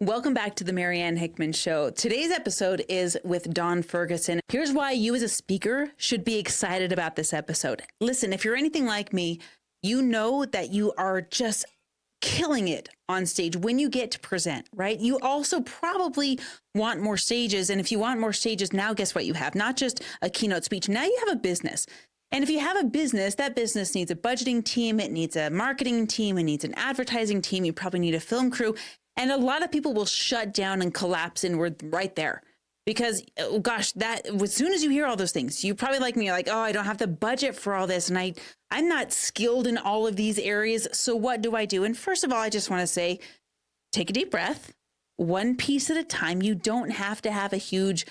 Welcome back to the Marianne Hickman Show. Today's episode is with Dawn Ferguson. Here's why you as a speaker should be excited about this episode. Listen, if you're anything like me, you know that you are just killing it on stage when you get to present, right? You also probably want more stages. And if you want more stages, now guess what you have? Not just a keynote speech. Now you have a business. And if you have a business, that business needs a budgeting team. It needs a marketing team. It needs an advertising team. You probably need a film crew. And a lot of people will shut down and collapse inward right there because, oh gosh, that as soon as you hear all those things, you probably like me, you're like, oh, I don't have the budget for all this. And I'm not skilled in all of these areas. So what do I do? And first of all, I just want to say, take a deep breath, one piece at a time. You don't have to have a huge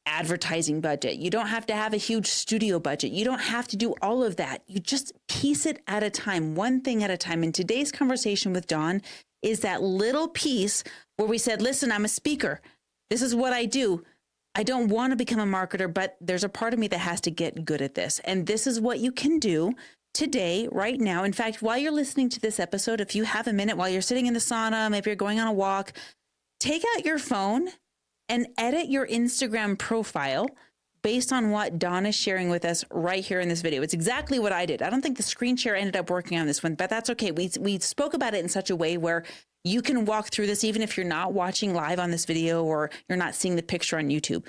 advertising budget. You don't have to have a huge studio budget. You don't have to do all of that. You just piece it at a time, one thing at a time. And today's conversation with Dawn is that little piece where we said, listen, I'm a speaker. This is what I do. I don't want to become a marketer, but there's a part of me that has to get good at this. And this is what you can do today, right now. In fact, while you're listening to this episode, if you have a minute, while you're sitting in the sauna, maybe you're going on a walk, take out your phone and edit your Instagram profile based on what Dawn is sharing with us right here in this video. It's exactly what I did. I don't think the screen share ended up working on this one, but that's okay. We spoke about it in such a way where you can walk through this even if you're not watching live on this video or you're not seeing the picture on YouTube.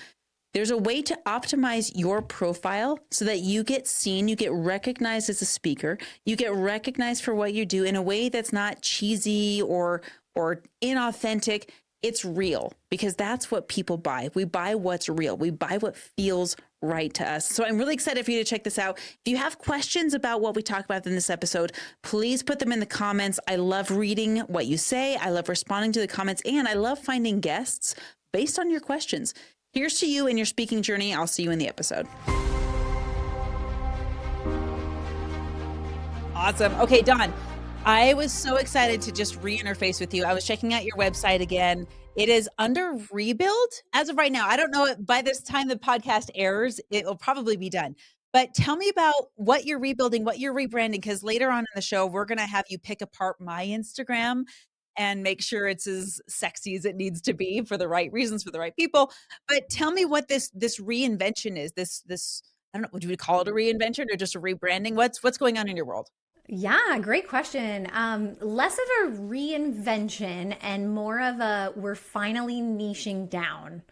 There's a way to optimize your profile so that you get seen, you get recognized as a speaker, you get recognized for what you do in a way that's not cheesy or inauthentic. It's real because that's what people buy. We buy what's real. We buy what feels right to us. So I'm really excited for you to check this out. If you have questions about what we talk about in this episode, please put them in the comments. I love reading what you say. I love responding to the comments, and I love finding guests based on your questions. Here's to you in your speaking journey. I'll see you in the episode. Awesome. Okay, Dawn. I was so excited to just re-interface with you. I was checking out your website again. It is under rebuild as of right now. I don't know, by this time the podcast airs, it will probably be done. But tell me about what you're rebuilding, what you're rebranding, because later on in the show, we're going to have you pick apart my Instagram and make sure it's as sexy as it needs to be for the right reasons, for the right people. But tell me what this reinvention is. This I don't know, would you call it a reinvention or just a rebranding? What's going on in your world? Yeah, great question. Less of a reinvention and more of a we're finally niching down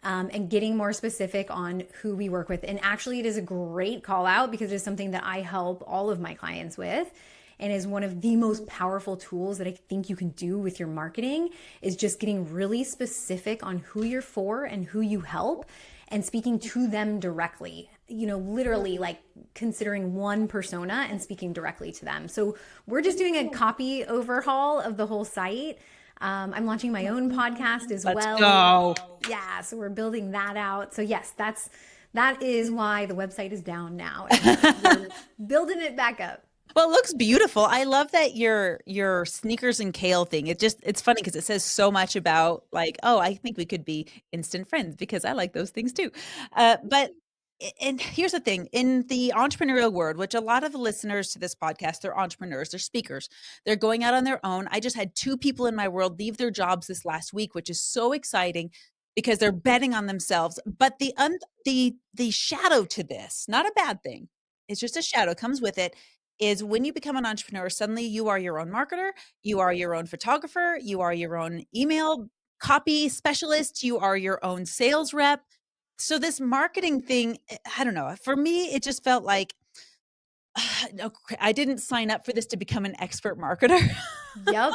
and getting more specific on who we work with. And actually, it is a great call out because it is something that I help all of my clients with and is one of the most powerful tools that I think you can do with your marketing is just getting really specific on who you're for and who you help and speaking to them directly, literally like considering one persona and speaking directly to them. So we're just doing a copy overhaul of the whole site. I'm launching my own podcast as well. Let's go. Yeah, so we're building that out. So yes, that is why the website is down now. And we're building it back up. Well, it looks beautiful. I love that your sneakers and kale thing. It's funny because it says so much about like, oh, I think we could be instant friends because I like those things too. And here's the thing, in the entrepreneurial world, which a lot of the listeners to this podcast, they're entrepreneurs, they're speakers, they're going out on their own. I just had 2 people in my world leave their jobs this last week, which is so exciting because they're betting on themselves. But the shadow to this, not a bad thing, it's just a shadow, comes with it, is when you become an entrepreneur, suddenly you are your own marketer, you are your own photographer, you are your own email copy specialist, you are your own sales rep. So this marketing thing, I don't know, for me, it just felt like, I didn't sign up for this to become an expert marketer. Yep.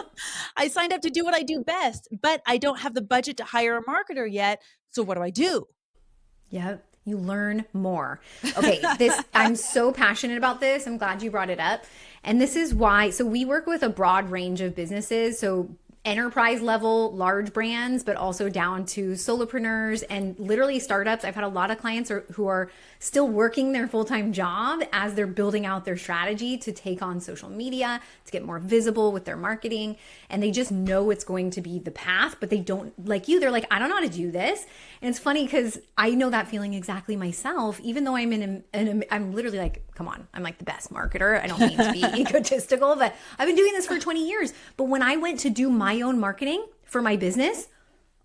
I signed up to do what I do best, but I don't have the budget to hire a marketer yet. So what do I do? Yep. You learn more. Okay, I'm so passionate about this. I'm glad you brought it up. And this is why, so we work with a broad range of businesses. So enterprise level, large brands, but also down to solopreneurs and literally startups. I've had a lot of clients who are still working their full-time job as they're building out their strategy to take on social media, to get more visible with their marketing. And they just know it's going to be the path, but they don't, like you, they're like, I don't know how to do this. And it's funny because I know that feeling exactly myself, even though I'm literally like, come on, I'm like the best marketer. I don't mean to be egotistical, but I've been doing this for 20 years. But when I went to do my own marketing for my business,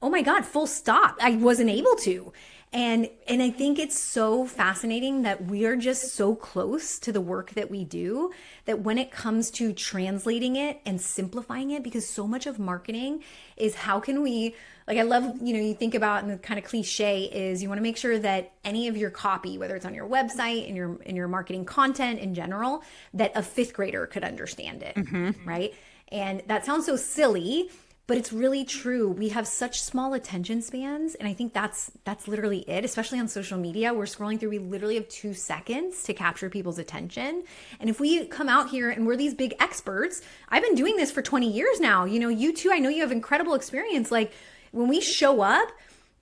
oh my God, full stop. I wasn't able to. And I think it's so fascinating that we are just so close to the work that we do that when it comes to translating it and simplifying it, because so much of marketing is how can we, like, I love, you think about, and the kind of cliche is you want to make sure that any of your copy, whether it's on your website, in your marketing content in general, that a fifth grader could understand it, right? And that sounds so silly, but it's really true. We have such small attention spans, and I think that's literally it. Especially on social media, we're scrolling through. We literally have 2 seconds to capture people's attention. And if we come out here and we're these big experts, I've been doing this for 20 years now. You too. I know you have incredible experience. Like when we show up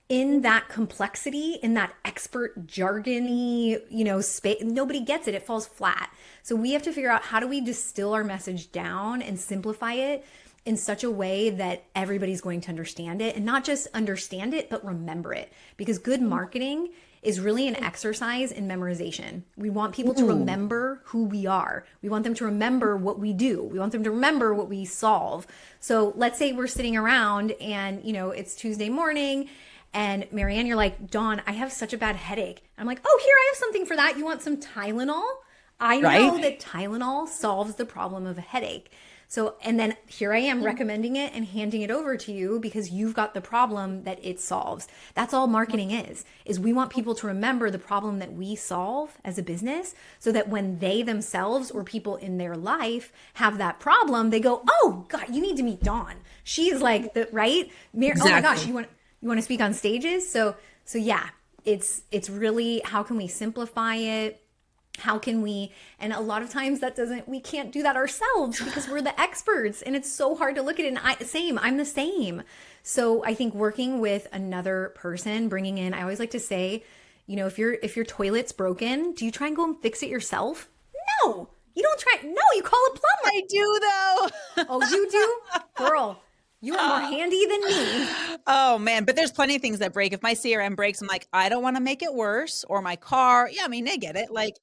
in that complexity, in that expert jargony, space, nobody gets it. It falls flat. So we have to figure out, how do we distill our message down and simplify it in such a way that everybody's going to understand it, and not just understand it, but remember it. Because good marketing is really an exercise in memorization. We want people to remember who we are. We want them to remember what we do. We want them to remember what we solve. So let's say we're sitting around and, it's Tuesday morning, and Marianne, you're like, Dawn, I have such a bad headache. I'm like, oh, here, I have something for that. You want some Tylenol? I know that Tylenol solves the problem of a headache. So, and then here I am recommending it and handing it over to you because you've got the problem that it solves. That's all marketing is we want people to remember the problem that we solve as a business, so that when they themselves or people in their life have that problem, they go, oh God, you need to meet Dawn. She is like the right. Exactly. Oh my gosh, you want to speak on stages? So yeah, it's really, how can we simplify it? How can we, and a lot of times we can't do that ourselves because we're the experts, and it's so hard to look at it. And I'm the same. So I think working with another person, bringing in, I always like to say, if your toilet's broken, do you try and go and fix it yourself? No, you don't try. No, you call a plumber. I do though. Oh, you do? Girl, you are more handy than me. Oh man, but there's plenty of things that break. If my CRM breaks, I'm like, I don't want to make it worse. Or my car. Yeah, I mean, they get it. Like,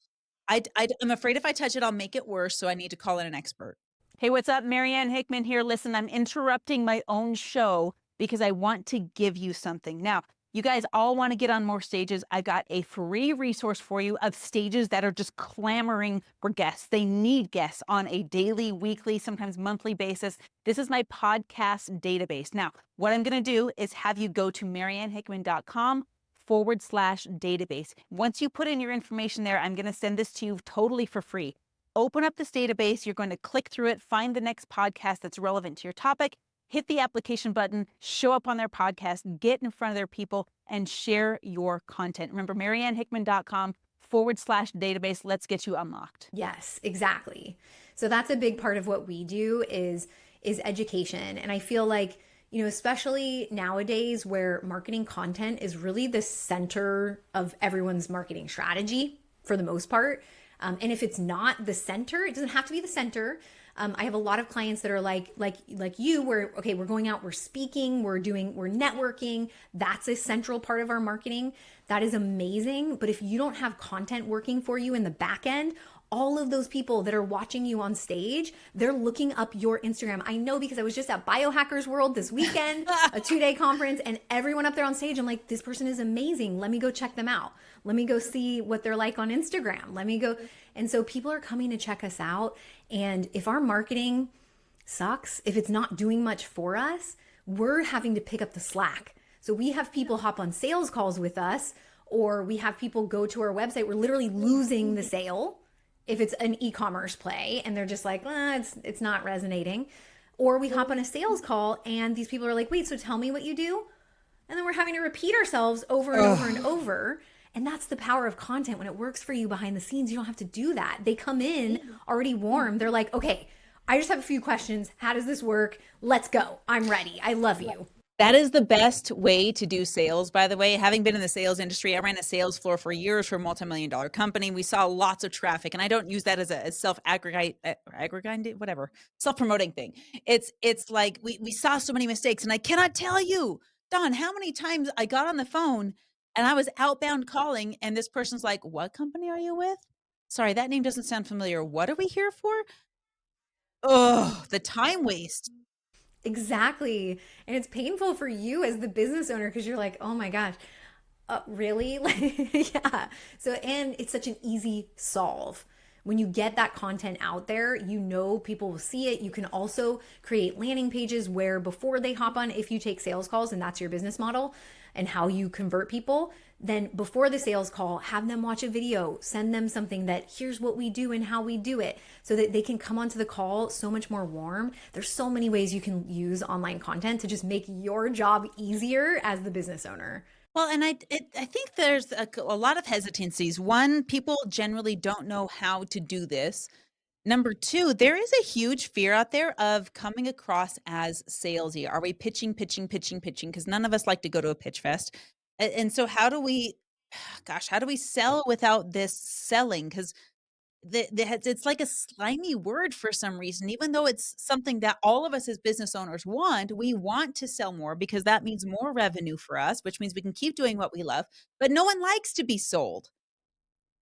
I'm afraid if I touch it, I'll make it worse. So I need to call in an expert. Hey, what's up? Marianne Hickman here. Listen, I'm interrupting my own show because I want to give you something. Now, you guys all want to get on more stages. I've got a free resource for you of stages that are just clamoring for guests. They need guests on a daily, weekly, sometimes monthly basis. This is my podcast database. Now, what I'm going to do is have you go to mariannehickman.com/database. Once you put in your information there, I'm going to send this to you totally for free. Open up this database. You're going to click through it, find the next podcast that's relevant to your topic, hit the application button, show up on their podcast, get in front of their people, and share your content. Remember, mariannehickman.com/database. Let's get you unlocked. Yes, exactly. So that's a big part of what we do is education. And I feel like, especially nowadays where marketing content is really the center of everyone's marketing strategy for the most part. And if it's not the center, it doesn't have to be the center. I have a lot of clients that are like you, where, okay, we're going out, we're speaking, we're networking. That's a central part of our marketing. That is amazing. But if you don't have content working for you in the back end, all of those people that are watching you on stage, they're looking up your Instagram. I know, because I was just at Biohackers World this weekend, a 2-day conference, and everyone up there on stage, I'm like, this person is amazing. Let me go check them out. Let me go see what they're like on Instagram. Let me go. And so people are coming to check us out. And if our marketing sucks, if it's not doing much for us, we're having to pick up the slack. So we have people hop on sales calls with us, or we have people go to our website. We're literally losing the sale if it's an e-commerce play and they're just like, it's not resonating. Or we hop on a sales call and these people are like, wait, so tell me what you do. And then we're having to repeat ourselves over and over and over. And that's the power of content. When it works for you behind the scenes, you don't have to do that. They come in already warm. They're like, okay, I just have a few questions. How does this work? Let's go. I'm ready. I love you. That is the best way to do sales, by the way. Having been in the sales industry, I ran a sales floor for years for a multi-million-dollar company. We saw lots of traffic, and I don't use that as a self-promoting thing. It's like we saw so many mistakes, and I cannot tell you, Dawn, how many times I got on the phone and I was outbound calling, and this person's like, "What company are you with? Sorry, that name doesn't sound familiar. What are we here for?" Oh, the time waste. Exactly. And it's painful for you as the business owner because you're like, oh my gosh, really? Like, yeah. So, and it's such an easy solve. When you get that content out there, you know people will see it. You can also create landing pages where before they hop on, if you take sales calls and that's your business model and how you convert people, then before the sales call, have them watch a video, send them something that here's what we do and how we do it so that they can come onto the call so much more warm. There's so many ways you can use online content to just make your job easier as the business owner. Well, and I think there's a lot of hesitancies. One, people generally don't know how to do this. Number two, there is a huge fear out there of coming across as salesy. Are we pitching, pitching, pitching, pitching? Because none of us like to go to a pitch fest. And so how do we, gosh, how do we sell without this selling? Because it's like a slimy word for some reason, even though it's something that all of us as business owners want. We want to sell more because that means more revenue for us, which means we can keep doing what we love. But no one likes to be sold.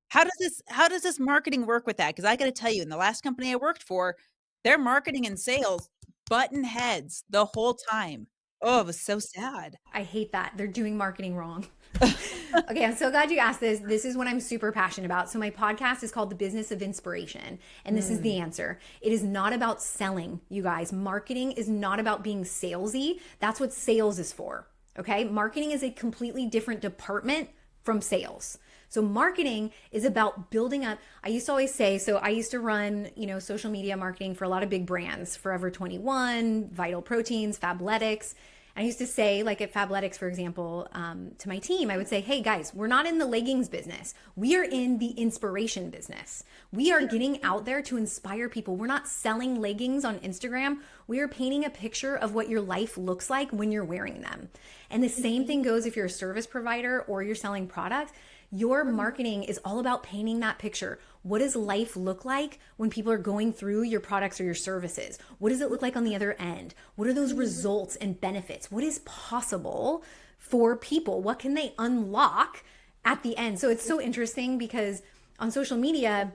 How does this marketing work with that? Because I got to tell you, in the last company I worked for, their marketing and sales button heads the whole time. Oh, it was so sad. I hate that. They're doing marketing wrong. Okay, I'm so glad you asked this. This is what I'm super passionate about. So my podcast is called The Business of Inspiration, and this is the answer. It is not about selling, you guys. Marketing is not about being salesy. That's what sales is for. Okay? Marketing is a completely different department from sales. So marketing is about building up. I used to always say, so I used to run, social media marketing for a lot of big brands, Forever 21, Vital Proteins, Fabletics. I used to say, like at Fabletics, for example, to my team, I would say, hey guys, we're not in the leggings business. We are in the inspiration business. We are getting out there to inspire people. We're not selling leggings on Instagram. We are painting a picture of what your life looks like when you're wearing them. And the same thing goes if you're a service provider or you're selling products. Your marketing is all about painting that picture. What does life look like when people are going through your products or your services? What does it look like on the other end? What are those results and benefits? What is possible for people? What can they unlock at the end? So it's so interesting because on social media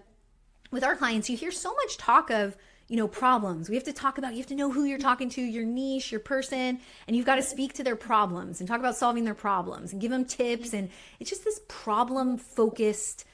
with our clients, you hear so much talk of problems. We have to talk about, you have to know who you're talking to, your niche, your person, and you've got to speak to their problems and talk about solving their problems and give them tips. And it's just this problem focused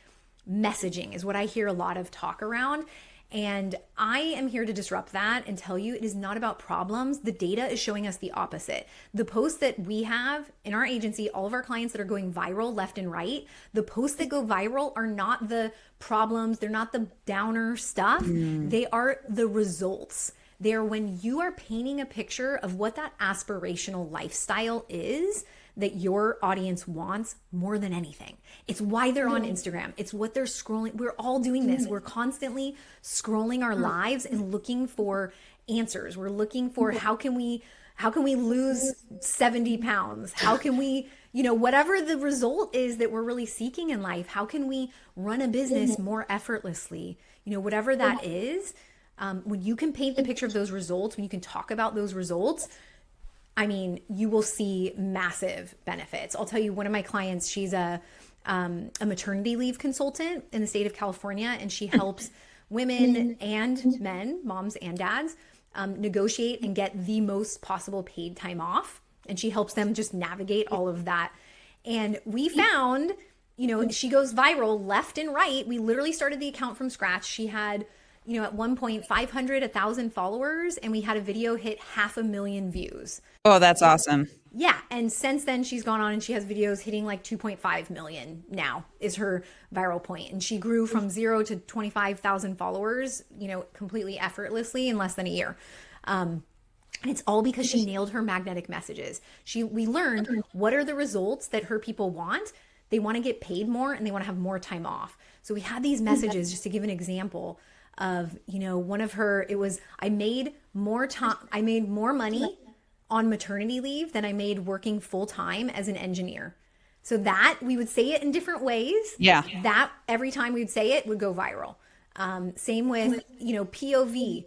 messaging is what I hear a lot of talk around. And I am here to disrupt that and tell you it is not about problems. The data is showing us the opposite. The posts that we have in our agency, all of our clients that are going viral left and right, the posts that go viral are not the problems. They're not the downer stuff. They are the results. They're when you are painting a picture of what that aspirational lifestyle is that your audience wants more than anything. It's why they're on Instagram. It's what they're scrolling. We're all doing this. We're constantly scrolling our lives and looking for answers. We're looking for how can we lose 70 pounds? How can we, whatever the result is that we're really seeking in life, how can we run a business more effortlessly? Whatever that is, when you can paint the picture of those results, when you can talk about those results, I mean, you will see massive benefits. I'll tell you, one of my clients, she's a maternity leave consultant in the state of California, and she helps women and men, moms and dads, negotiate and get the most possible paid time off. And she helps them just navigate all of that. And we found, she goes viral left and right. We literally started the account from scratch. She had, at one point, 500, 1,000 followers, and we had a video hit 500,000 views. Oh, that's awesome. Yeah. And since then she's gone on and she has videos hitting like 2.5 million now is her viral point. And she grew from 0 to 25,000 followers, completely effortlessly in less than a year. And it's all because she nailed her magnetic messages. We learned what are the results that her people want. They want to get paid more and they want to have more time off. So we had these messages, just to give an example of, one of her, it was, I made more money on maternity leave than I made working full time as an engineer. So that we would say it in different ways. Yeah. That every time we'd say it would go viral. Same with, POV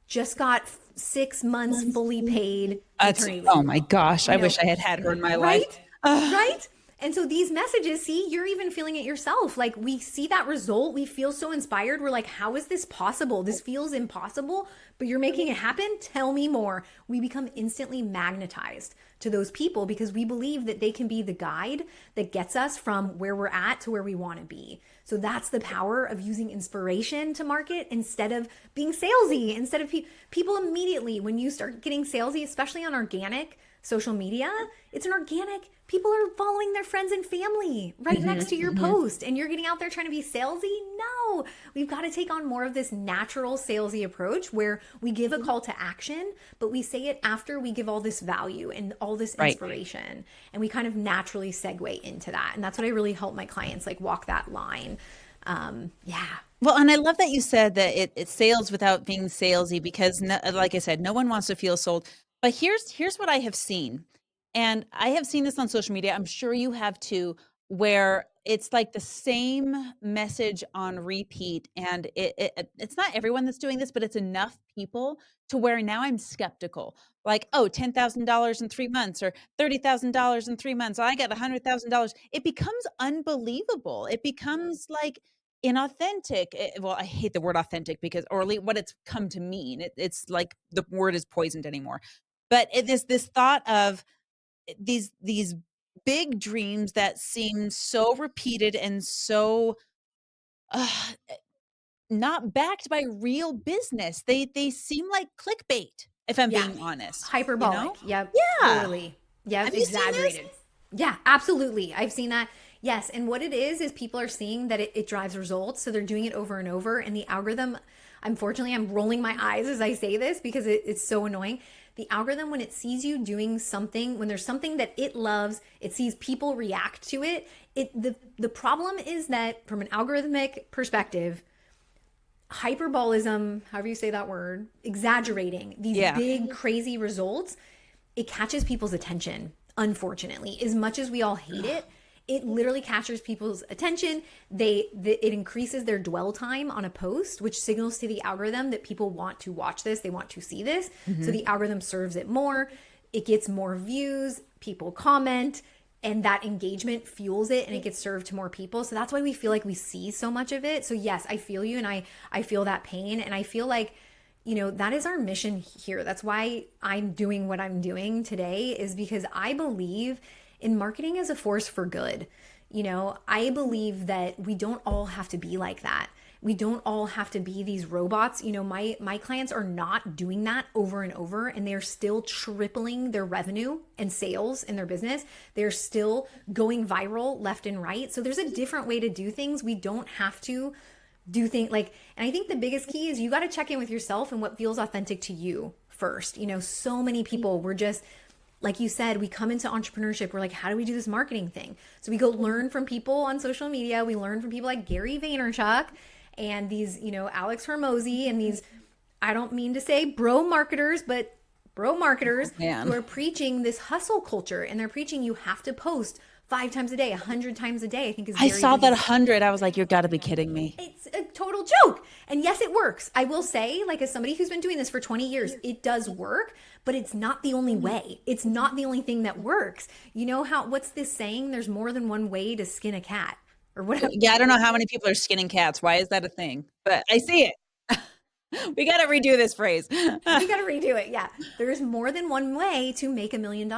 just got 6 months fully paid maternity leave. Oh my gosh. I wish I had her in my life. Right? And so these messages, see, you're even feeling it yourself. Like we see that result, we feel so inspired. We're like, how is this possible? This feels impossible, but you're making it happen. Tell me more. We become instantly magnetized to those people because we believe that they can be the guide that gets us from where we're at to where we want to be. So that's the power of using inspiration to market instead of being salesy, instead of people immediately, when you start getting salesy, especially on organic social media, it's an organic, people are following their friends and family right next to your post and you're getting out there trying to be salesy. No, we've got to take on more of this natural salesy approach where we give a call to action, but we say it after we give all this value and all this inspiration. And we kind of naturally segue into that. And that's what I really help my clients like walk that line. Well, and I love that you said that it's sales without being salesy because like I said, no one wants to feel sold. But here's what I have seen. And I have seen this on social media. I'm sure you have too, where it's like the same message on repeat. And it's not everyone that's doing this, but it's enough people to where now I'm skeptical. Like, oh, $10,000 in 3 months or $30,000 in 3 months. I got $100,000. It becomes unbelievable. It becomes like inauthentic. Well, I hate the word authentic because, or at least what it's come to mean. It's like the word is poisoned anymore. But it is this thought of these big dreams that seem so repeated and so not backed by real business. They seem like clickbait, if I'm being honest. Hyperbolic. Yep. Yeah. Totally. Yep. Have you seen Exaggerated. this? Yeah, absolutely. I've seen that. Yes. And what it is people are seeing that it drives results. So they're doing it over and over. And the algorithm, unfortunately, I'm rolling my eyes as I say this because it's so annoying. The algorithm, when it sees you doing something, when there's something that it loves, it sees people react to it. The problem is that from an algorithmic perspective, hyperbolism, however you say that word, exaggerating these big, crazy results, it catches people's attention, unfortunately. As much as we all hate it, it literally captures people's attention. It increases their dwell time on a post, which signals to the algorithm that people want to watch this, they want to see this. So the algorithm serves it more. It gets more views, people comment, and that engagement fuels it and it gets served to more people. So that's why we feel like we see so much of it. So yes, I feel you and I feel that pain. And I feel like, that is our mission here. That's why I'm doing what I'm doing today, is because I believe in marketing as a force for good. I believe that we don't all have to be like that. We don't all have to be these robots. My clients are not doing that over and over, and they're still tripling their revenue and sales in their business. They're still going viral left and right. So there's a different way to do things. We don't have to do things and I think the biggest key is you got to check in with yourself and what feels authentic to you first. So many people were just, like you said, we come into entrepreneurship. We're like, how do we do this marketing thing? So we go learn from people on social media. We learn from people like Gary Vaynerchuk and these, Alex Hormozy and these, I don't mean to say bro marketers, but bro marketers who are preaching this hustle culture, and they're preaching you have to post 5 times a day, 100 times a day. I think is I saw that 100. I was like, you've got to be kidding me. It's a total joke. And yes, it works. I will say, like, as somebody who's been doing this for 20 years, it does work, but it's not the only way. It's not the only thing that works. What's this saying? There's more than one way to skin a cat or whatever. Yeah, I don't know how many people are skinning cats. Why is that a thing? But I see it. We got to redo this phrase. We got to redo it. Yeah. There's more than one way to make $1 million.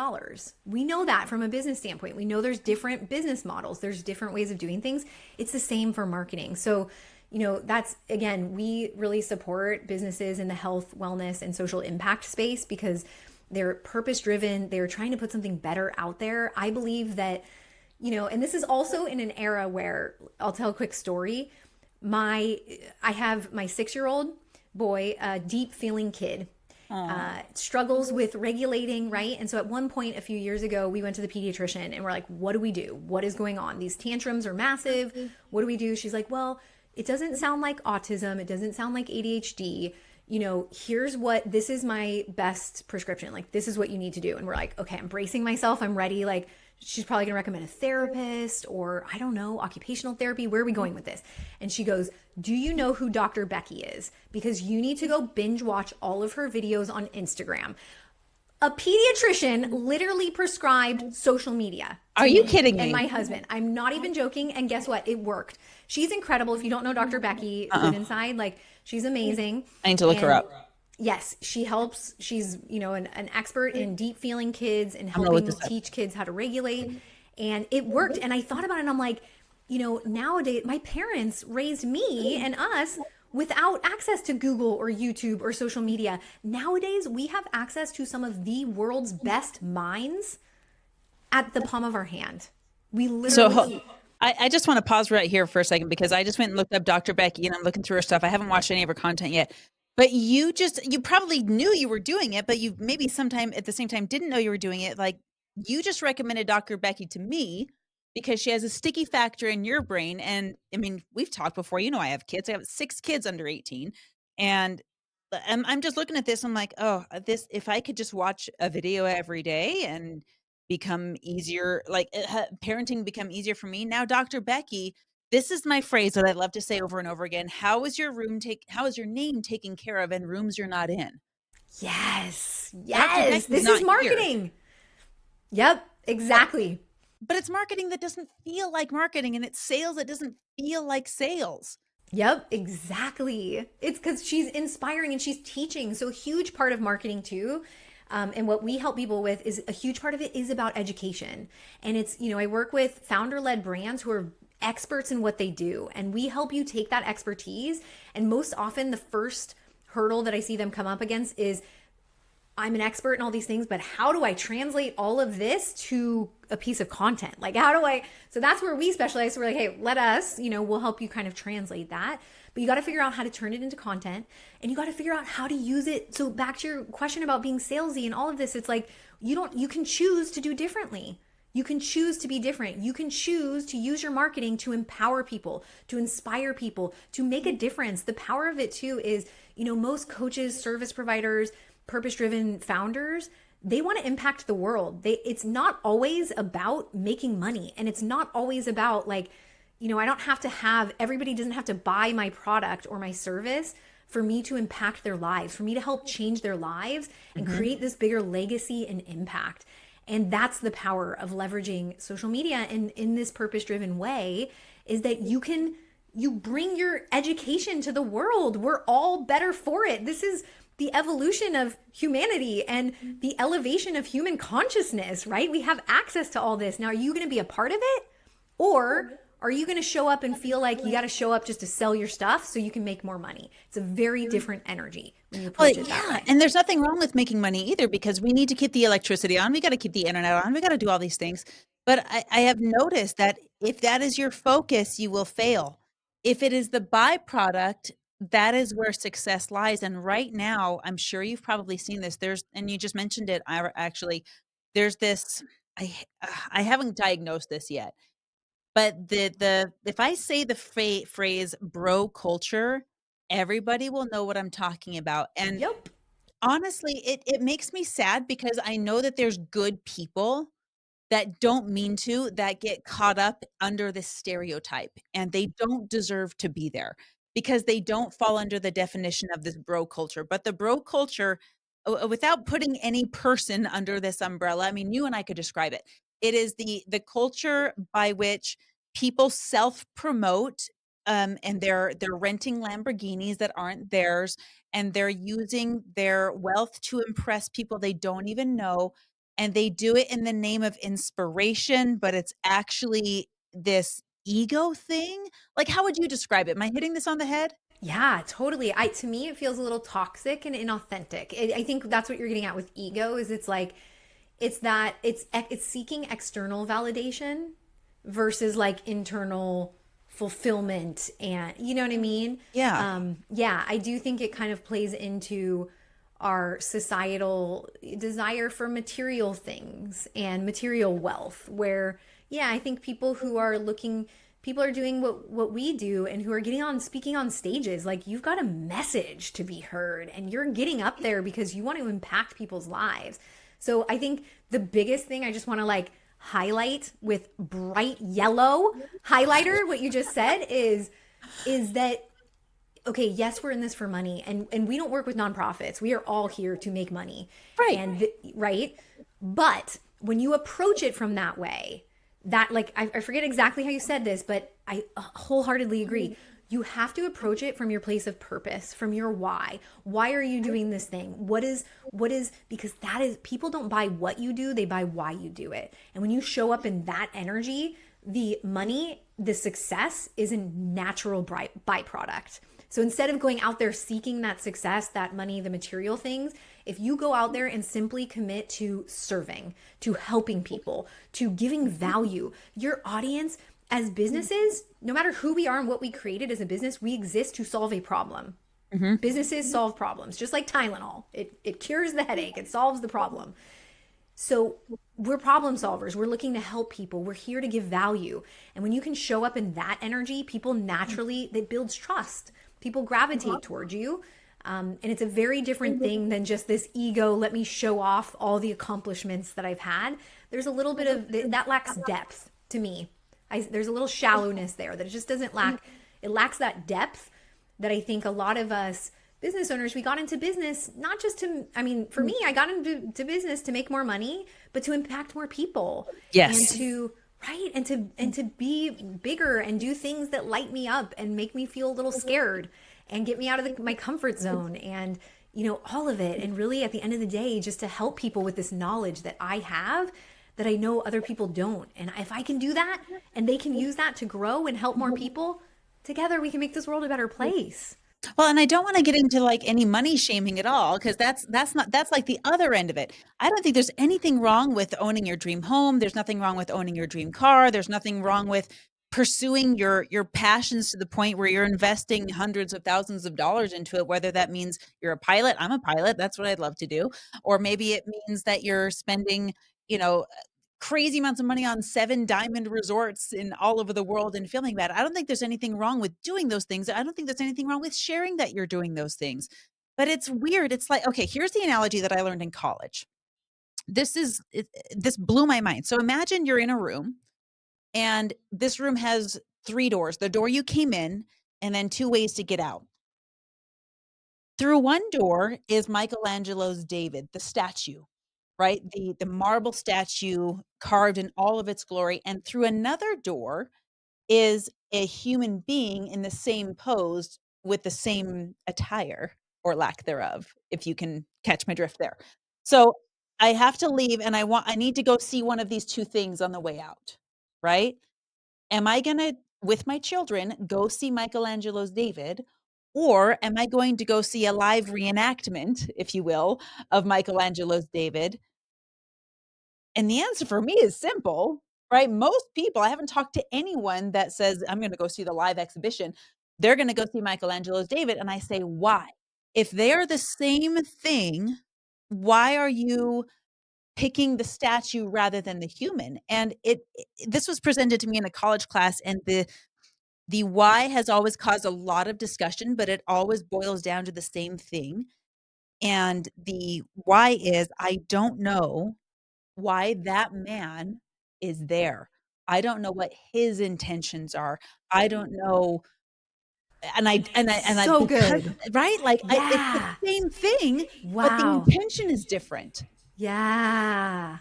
We know that from a business standpoint. We know there's different business models. There's different ways of doing things. It's the same for marketing. So, that's, again, we really support businesses in the health, wellness, and social impact space because they're purpose driven. They're trying to put something better out there. I believe that, and this is also in an era where I'll tell a quick story. I have my 6-year-old boy, a deep feeling kid, struggles with regulating, right? And so at one point a few years ago, we went to the pediatrician and we're like, what do we do? What is going on? These tantrums are massive. What do we do? She's like, well, it doesn't sound like autism. It doesn't sound like ADHD. This is my best prescription. Like, this is what you need to do. And we're like, okay, I'm bracing myself. I'm ready. Like, she's probably gonna recommend a therapist or, I don't know, occupational therapy. Where are we going with this? And she goes, do you know who Dr. Becky is? Because you need to go binge watch all of her videos on Instagram. A pediatrician literally prescribed social media Are to you me kidding and me? my husband. I'm not even joking. And guess what? It worked. She's incredible. If you don't know Dr. Becky Goodinside, like she's amazing. I need to look her And up. yes, she helps. She's, an expert in deep feeling kids and I'm gonna look helping this up. teach kids how to regulate. And it worked. And I thought about it and I'm like, nowadays my parents raised me and us without access to Google or YouTube or social media. Nowadays, we have access to some of the world's best minds at the palm of our hand. We So literally, I just want to pause right here for a second because I just went and looked up Dr. Becky and I'm looking through her stuff. I haven't watched any of her content yet. But you probably knew you were doing it, but you maybe sometime at the same time didn't know you were doing it. Like you just recommended Dr. Becky to me because she has a sticky factor in your brain. And I mean, we've talked before, I have kids. I have 6 kids under 18. And I'm just looking at this. I'm like, oh, if I could just watch a video every day and become easier, like parenting become easier for me. Now, Dr. Becky, this is my phrase that I love to say over and over again. How is your name taken care of in rooms you're not in? yes, Dr. yes, Becky's this not is here. marketing. Yep, exactly. But it's marketing that doesn't feel like marketing, and it's sales that doesn't feel like sales. Yep, exactly. It's because she's inspiring and she's teaching. So, a huge part of marketing, too. And what we help people with is a huge part of it is about education. And it's, I work with founder led brands who are experts in what they do. And we help you take that expertise. And most often, the first hurdle that I see them come up against is I'm an expert in all these things, but how do I translate all of this to a piece of content? Like, how do I? So that's where we specialize. So we're like, hey, let us, we'll help you kind of translate that. But you got to figure out how to turn it into content and you got to figure out how to use it. So back to your question about being salesy and all of this, it's like, you can choose to do differently. You can choose to be different. You can choose to use your marketing to empower people, to inspire people, to make a difference. The power of it too is, most coaches, service providers, purpose-driven founders, they want to impact the world. It's not always about making money, and it's not always about like, I don't have to have everybody doesn't have to buy my product or my service for me to impact their lives, for me to help change their lives and create this bigger legacy and impact. And that's the power of leveraging social media and in this purpose-driven way is that you bring your education to the world. We're all better for it. This is the evolution of humanity and the elevation of human consciousness, right? We have access to all this. Now, are you going to be a part of it? Or are you going to show up and feel like you got to show up just to sell your stuff so you can make more money? It's a very different energy when you approach it that way. And there's nothing wrong with making money either because we need to keep the electricity on. We got to keep the internet on. We got to do all these things. But I have noticed that if that is your focus, you will fail. If it is the byproduct, that is where success lies. And right now, I'm sure you've probably seen this. And you just mentioned it. There's this. I I haven't diagnosed this yet, but if I say the phrase bro culture, everybody will know what I'm talking about. And Yep. honestly, it makes me sad because I know that there's good people that don't mean to, that get caught up under this stereotype, and they don't deserve to be there because they don't fall under the definition of this bro culture. But the bro culture, without putting any person under this umbrella, I mean, you and I could describe it. It is the culture by which people self-promote, and they're renting Lamborghinis that aren't theirs, and they're using their wealth to impress people they don't even know, and they do it in the name of inspiration, but it's actually this ego thing. Like, how would you describe it? Am I hitting this on the head? Yeah, totally. To me, it feels a little toxic and inauthentic. I think that's what you're getting at with ego is it's like, it's seeking external validation versus like internal fulfillment and you know what I mean? Yeah. Yeah, I do think it kind of plays into our societal desire for material things and material wealth where yeah, I think people are doing what we do and who are getting on speaking on stages like you've got a message to be heard and you're getting up there because you want to impact people's lives. So I think the biggest thing I just want to like highlight with bright yellow highlighter what you just said is that okay, yes, we're in this for money, and we don't work with nonprofits. We are all here to make money. Right. And right? But when you approach it from that way, that like I forget exactly how you said this, but I wholeheartedly agree. You have to approach it from your place of purpose, from your why. Why are you doing this thing? What is because that is people don't buy what you do, they buy why you do it. And when you show up in that energy, the money, the success is a natural byproduct. So instead of going out there seeking that success, that money, the material things, if you go out there and simply commit to serving, to helping people, to giving value, your audience, as businesses, no matter who we are and what we created as a business, we exist to solve a problem. Mm-hmm. Businesses solve problems, just like Tylenol. It cures the headache, it solves the problem. So we're problem solvers. We're looking to help people. We're here to give value. And when you can show up in that energy, people naturally, that builds trust. People gravitate towards you. And it's a very different thing than just this ego, let me show off all the accomplishments that I've had. There's a little bit of, that lacks depth to me. There's a little shallowness there that it just doesn't lack. It lacks that depth that I think a lot of us business owners, we got into business not just to, I mean, for me, I got into business to make more money, but to impact more people. Yes. And to, right. And to be bigger and do things that light me up and make me feel a little scared and get me out of my comfort zone and, you know, all of it. And really at the end of the day, just to help people with this knowledge that I have that I know other people don't. And if I can do that and they can use that to grow and help more people, together we can make this world a better place. Well, and I don't want to get into like any money shaming at all, because that's like the other end of it. I don't think there's anything wrong with owning your dream home. There's nothing wrong with owning your dream car. There's nothing wrong with pursuing your passions to the point where you're investing hundreds of thousands of dollars into it, whether that means you're a pilot. I'm a pilot. That's what I'd love to do. Or maybe it means that you're spending, you know, crazy amounts of money on 7 diamond resorts in all over the world and filming that. I don't think there's anything wrong with doing those things. I don't think there's anything wrong with sharing that you're doing those things. But it's weird. It's like, okay, here's the analogy that I learned in college. This blew my mind. So imagine you're in a room and this room has 3 doors. The door you came in and then 2 ways to get out. Through one door is Michelangelo's David, the statue, right? The marble statue carved in all of its glory. And through another door is a human being in the same pose with the same attire or lack thereof, if you can catch my drift there. So I have to leave and I need to go see one of these 2 things on the way out, right? Am I gonna, with my children, go see Michelangelo's David, or am I going to go see a live reenactment, if you will, of Michelangelo's David? And the answer for me is simple, right? Most people, I haven't talked to anyone that says, I'm gonna go see the live exhibition. They're gonna go see Michelangelo's David, and I say, why? If they're the same thing, why are you picking the statue rather than the human? And this was presented to me in a college class, and the why has always caused a lot of discussion, but it always boils down to the same thing. And the why is, I don't know why that man is there. I don't know what his intentions are. I don't know. And I So because good. right? Like it's the Yeah. same thing, but the Wow. intention is different. Yeah.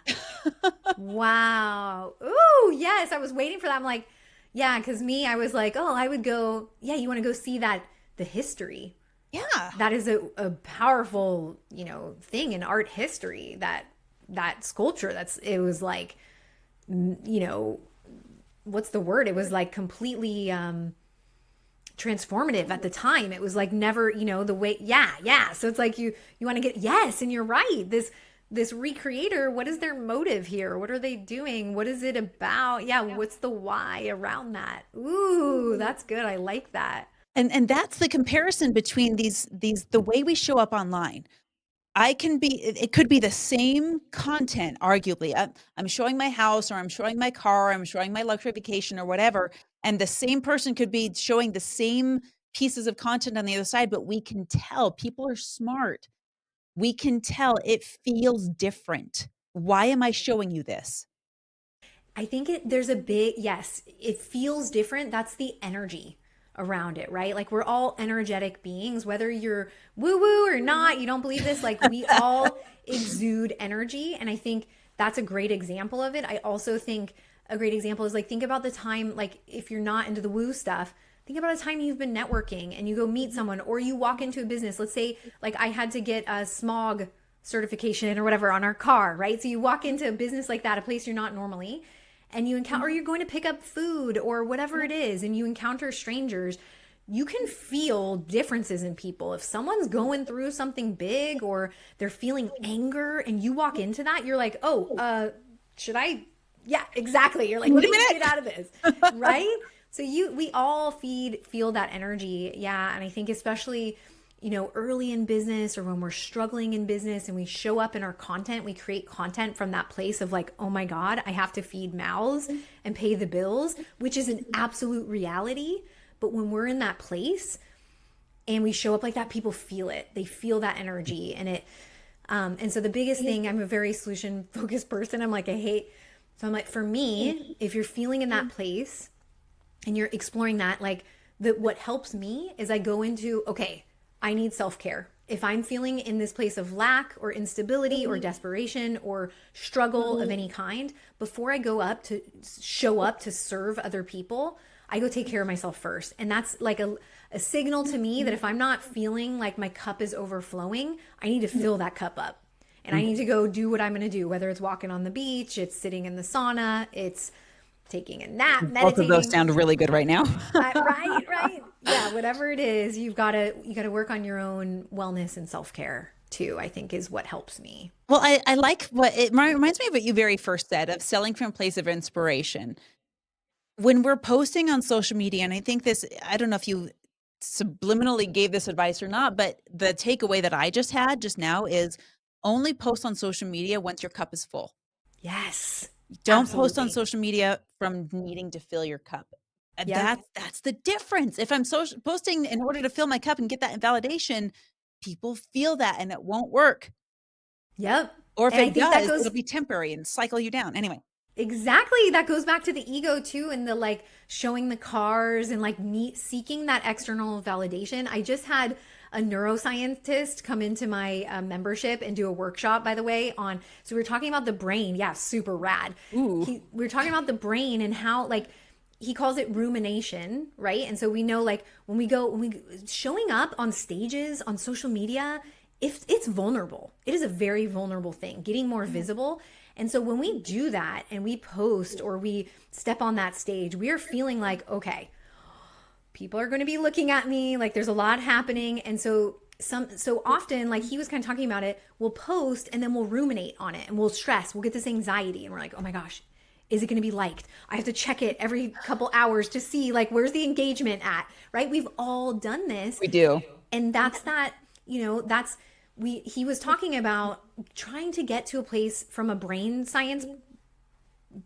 Wow. Ooh, yes. I was waiting for that. I'm like, yeah, because me, I was like, oh, I would go, yeah, you want to go see that, the history. Yeah. That is a powerful, thing in art history, that sculpture. It was like, you know, what's the word? It was like completely transformative at the time. It was like never, the way, yeah. So it's like you want to get, yes, and you're right. This recreator, what is their motive here? What are they doing? What is it about? Yeah, what's the why around that? Ooh, that's good. I like that. And that's the comparison between these the way we show up online. It could be the same content, arguably. I'm showing my house, or I'm showing my car, or I'm showing my luxury vacation or whatever. And the same person could be showing the same pieces of content on the other side, but we can tell people are smart. We can tell it feels different. Why am I showing you this? I think there's a big, yes, it feels different. That's the energy around it, right? Like we're all energetic beings, whether you're woo woo or not, you don't believe this, like we all exude energy. And I think that's a great example of it. I also think a great example is like, think about the time, like if you're not into the woo stuff, think about a time you've been networking and you go meet someone or you walk into a business. Let's say like I had to get a smog certification or whatever on our car, right? So you walk into a business like that, a place you're not normally, and you encounter, or you're going to pick up food or whatever it is, and you encounter strangers, you can feel differences in people. If someone's going through something big or they're feeling anger and you walk into that, you're like, oh, should I? Yeah, exactly. You're like, let me get out of this, right? So we all feel that energy. Yeah. And I think especially, early in business or when we're struggling in business and we show up in our content, we create content from that place of like, oh my God, I have to feed mouths and pay the bills, which is an absolute reality. But when we're in that place and we show up like that, people feel it. They feel that energy. And so the biggest thing, I'm a very solution focused person. I'm like, so I'm like, for me, if you're feeling in that place and you're exploring that, like what helps me is I go into, okay, I need self-care. If I'm feeling in this place of lack or instability or desperation or struggle of any kind, before I go up to show up to serve other people, I go take care of myself first. And that's like a signal to me that if I'm not feeling like my cup is overflowing, I need to fill that cup up. And I need to go do what I'm going to do, whether it's walking on the beach, it's sitting in the sauna, it's taking a nap, meditating. Both of those sound really good right now. Right. Yeah, whatever it is, you got to work on your own wellness and self-care too, I think is what helps me. Well, I like what it reminds me of what you very first said of selling from a place of inspiration. When we're posting on social media, and I think this, I don't know if you subliminally gave this advice or not, but the takeaway that I just had just now is only post on social media once your cup is full. Yes. Don't absolutely. post on social media from needing to fill your cup. And Yep. that's the difference. If I'm posting in order to fill my cup and get that validation, people feel that and it won't work. Yep. Or if And I it think that does, it'll be temporary and cycle you down. Anyway. Exactly. That goes back to the ego too, and the like showing the cars and like seeking that external validation. I just had a neuroscientist come into my membership and do a workshop, by the way, so we were talking about the brain. Yeah, super rad. We were talking about the brain and how like he calls it rumination, right? And so we know like when we showing up on stages on social media, if it's vulnerable, it is a very vulnerable thing, getting more visible. And so when we do that and we post or we step on that stage, we are feeling like, okay, people are going to be looking at me, like there's a lot happening. And so often, like he was kind of talking about it, we'll post and then we'll ruminate on it and we'll stress, we'll get this anxiety and we're like, oh my gosh, is it going to be liked? I have to check it every couple hours to see like, where's the engagement at, right? We've all done this. We do. And that's that, he was talking about trying to get to a place from a brain science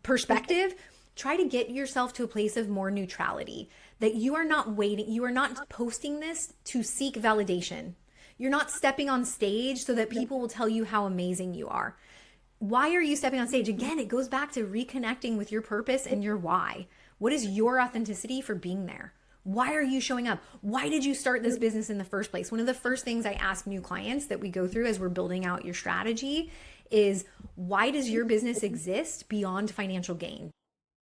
perspective, try to get yourself to a place of more neutrality, that you are not waiting, you are not posting this to seek validation. You're not stepping on stage so that people will tell you how amazing you are. Why are you stepping on stage? Again, it goes back to reconnecting with your purpose and your why. What is your authenticity for being there? Why are you showing up? Why did you start this business in the first place? One of the first things I ask new clients that we go through as we're building out your strategy is, why does your business exist beyond financial gain?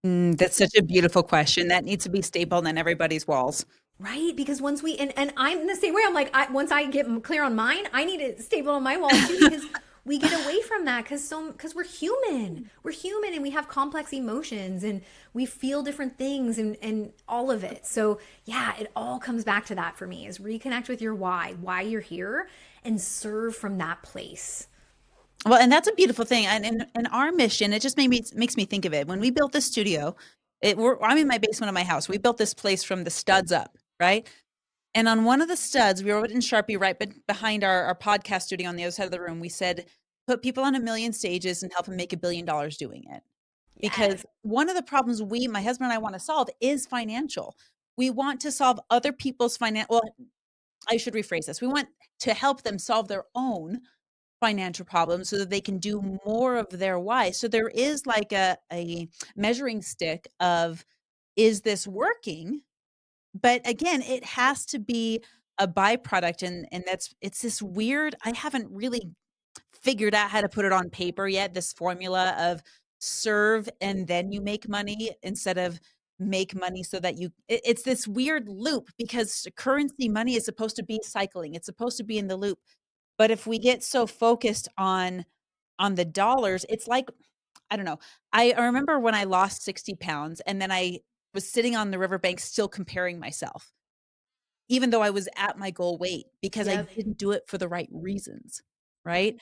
That's such a beautiful question that needs to be stapled on everybody's walls. Right? Because once and I'm in the same way, I'm like, once I get clear on mine, I need it stapled on my wall too, because we get away from that because we're human. We're human and we have complex emotions and we feel different things and all of it. So yeah, it all comes back to that for me, is reconnect with your why you're here, and serve from that place. Well, and that's a beautiful thing. And in our mission, it just makes me think of it. When we built the studio, I'm in my basement of my house. We built this place from the studs up, right? And on one of the studs, we wrote in Sharpie right behind our podcast studio on the other side of the room, we said, put people on 1 million stages and help them make $1 billion doing it. Because one of the problems my husband and I want to solve is financial. We want to solve other people's well, I should rephrase this. We want to help them solve their own financial problems so that they can do more of their why. So there is like a measuring stick of, is this working? but again, it has to be a byproduct, and it's this weird, I haven't really figured out how to put it on paper yet, this formula of serve and then you make money instead of make money so that it's this weird loop, because currency money is supposed to be cycling. It's supposed to be in the loop. But if we get so focused on the dollars, it's like, I don't know. I remember when I lost 60 pounds and then I was sitting on the riverbank still comparing myself, even though I was at my goal weight, because I Yep. didn't do it for the right reasons, right?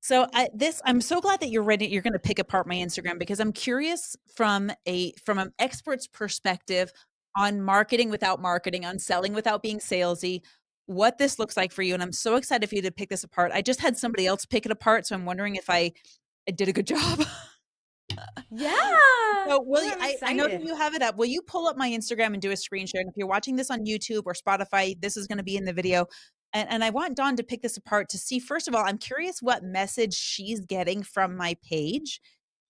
So I'm so glad that you're gonna pick apart my Instagram, because I'm curious from an expert's perspective on marketing without marketing, on selling without being salesy, what this looks like for you, and I'm so excited for you to pick this apart. I just had somebody else pick it apart, so I'm wondering if I did a good job. Yeah. So will Ooh, you, I'm I know that excited. you have it up. Will you pull up my Instagram and do a screen share? And if you're watching this on YouTube or Spotify, this is going to be in the video. And I want Dawn to pick this apart to see, first of all, I'm curious what message she's getting from my page,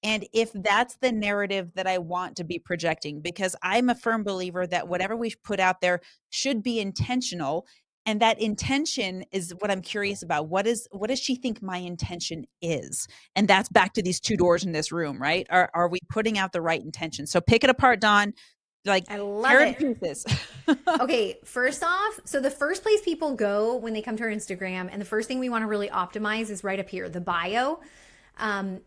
and if that's the narrative that I want to be projecting, because I'm a firm believer that whatever we put out there should be intentional. And that intention is what I'm curious about. What does she think my intention is? And that's back to these two doors in this room, right? Are we putting out the right intention? So pick it apart, Dawn. Like, I love tear it it. to pieces. Okay, first off, so the first place people go when they come to our Instagram, and the first thing we want to really optimize is right up here, the bio. And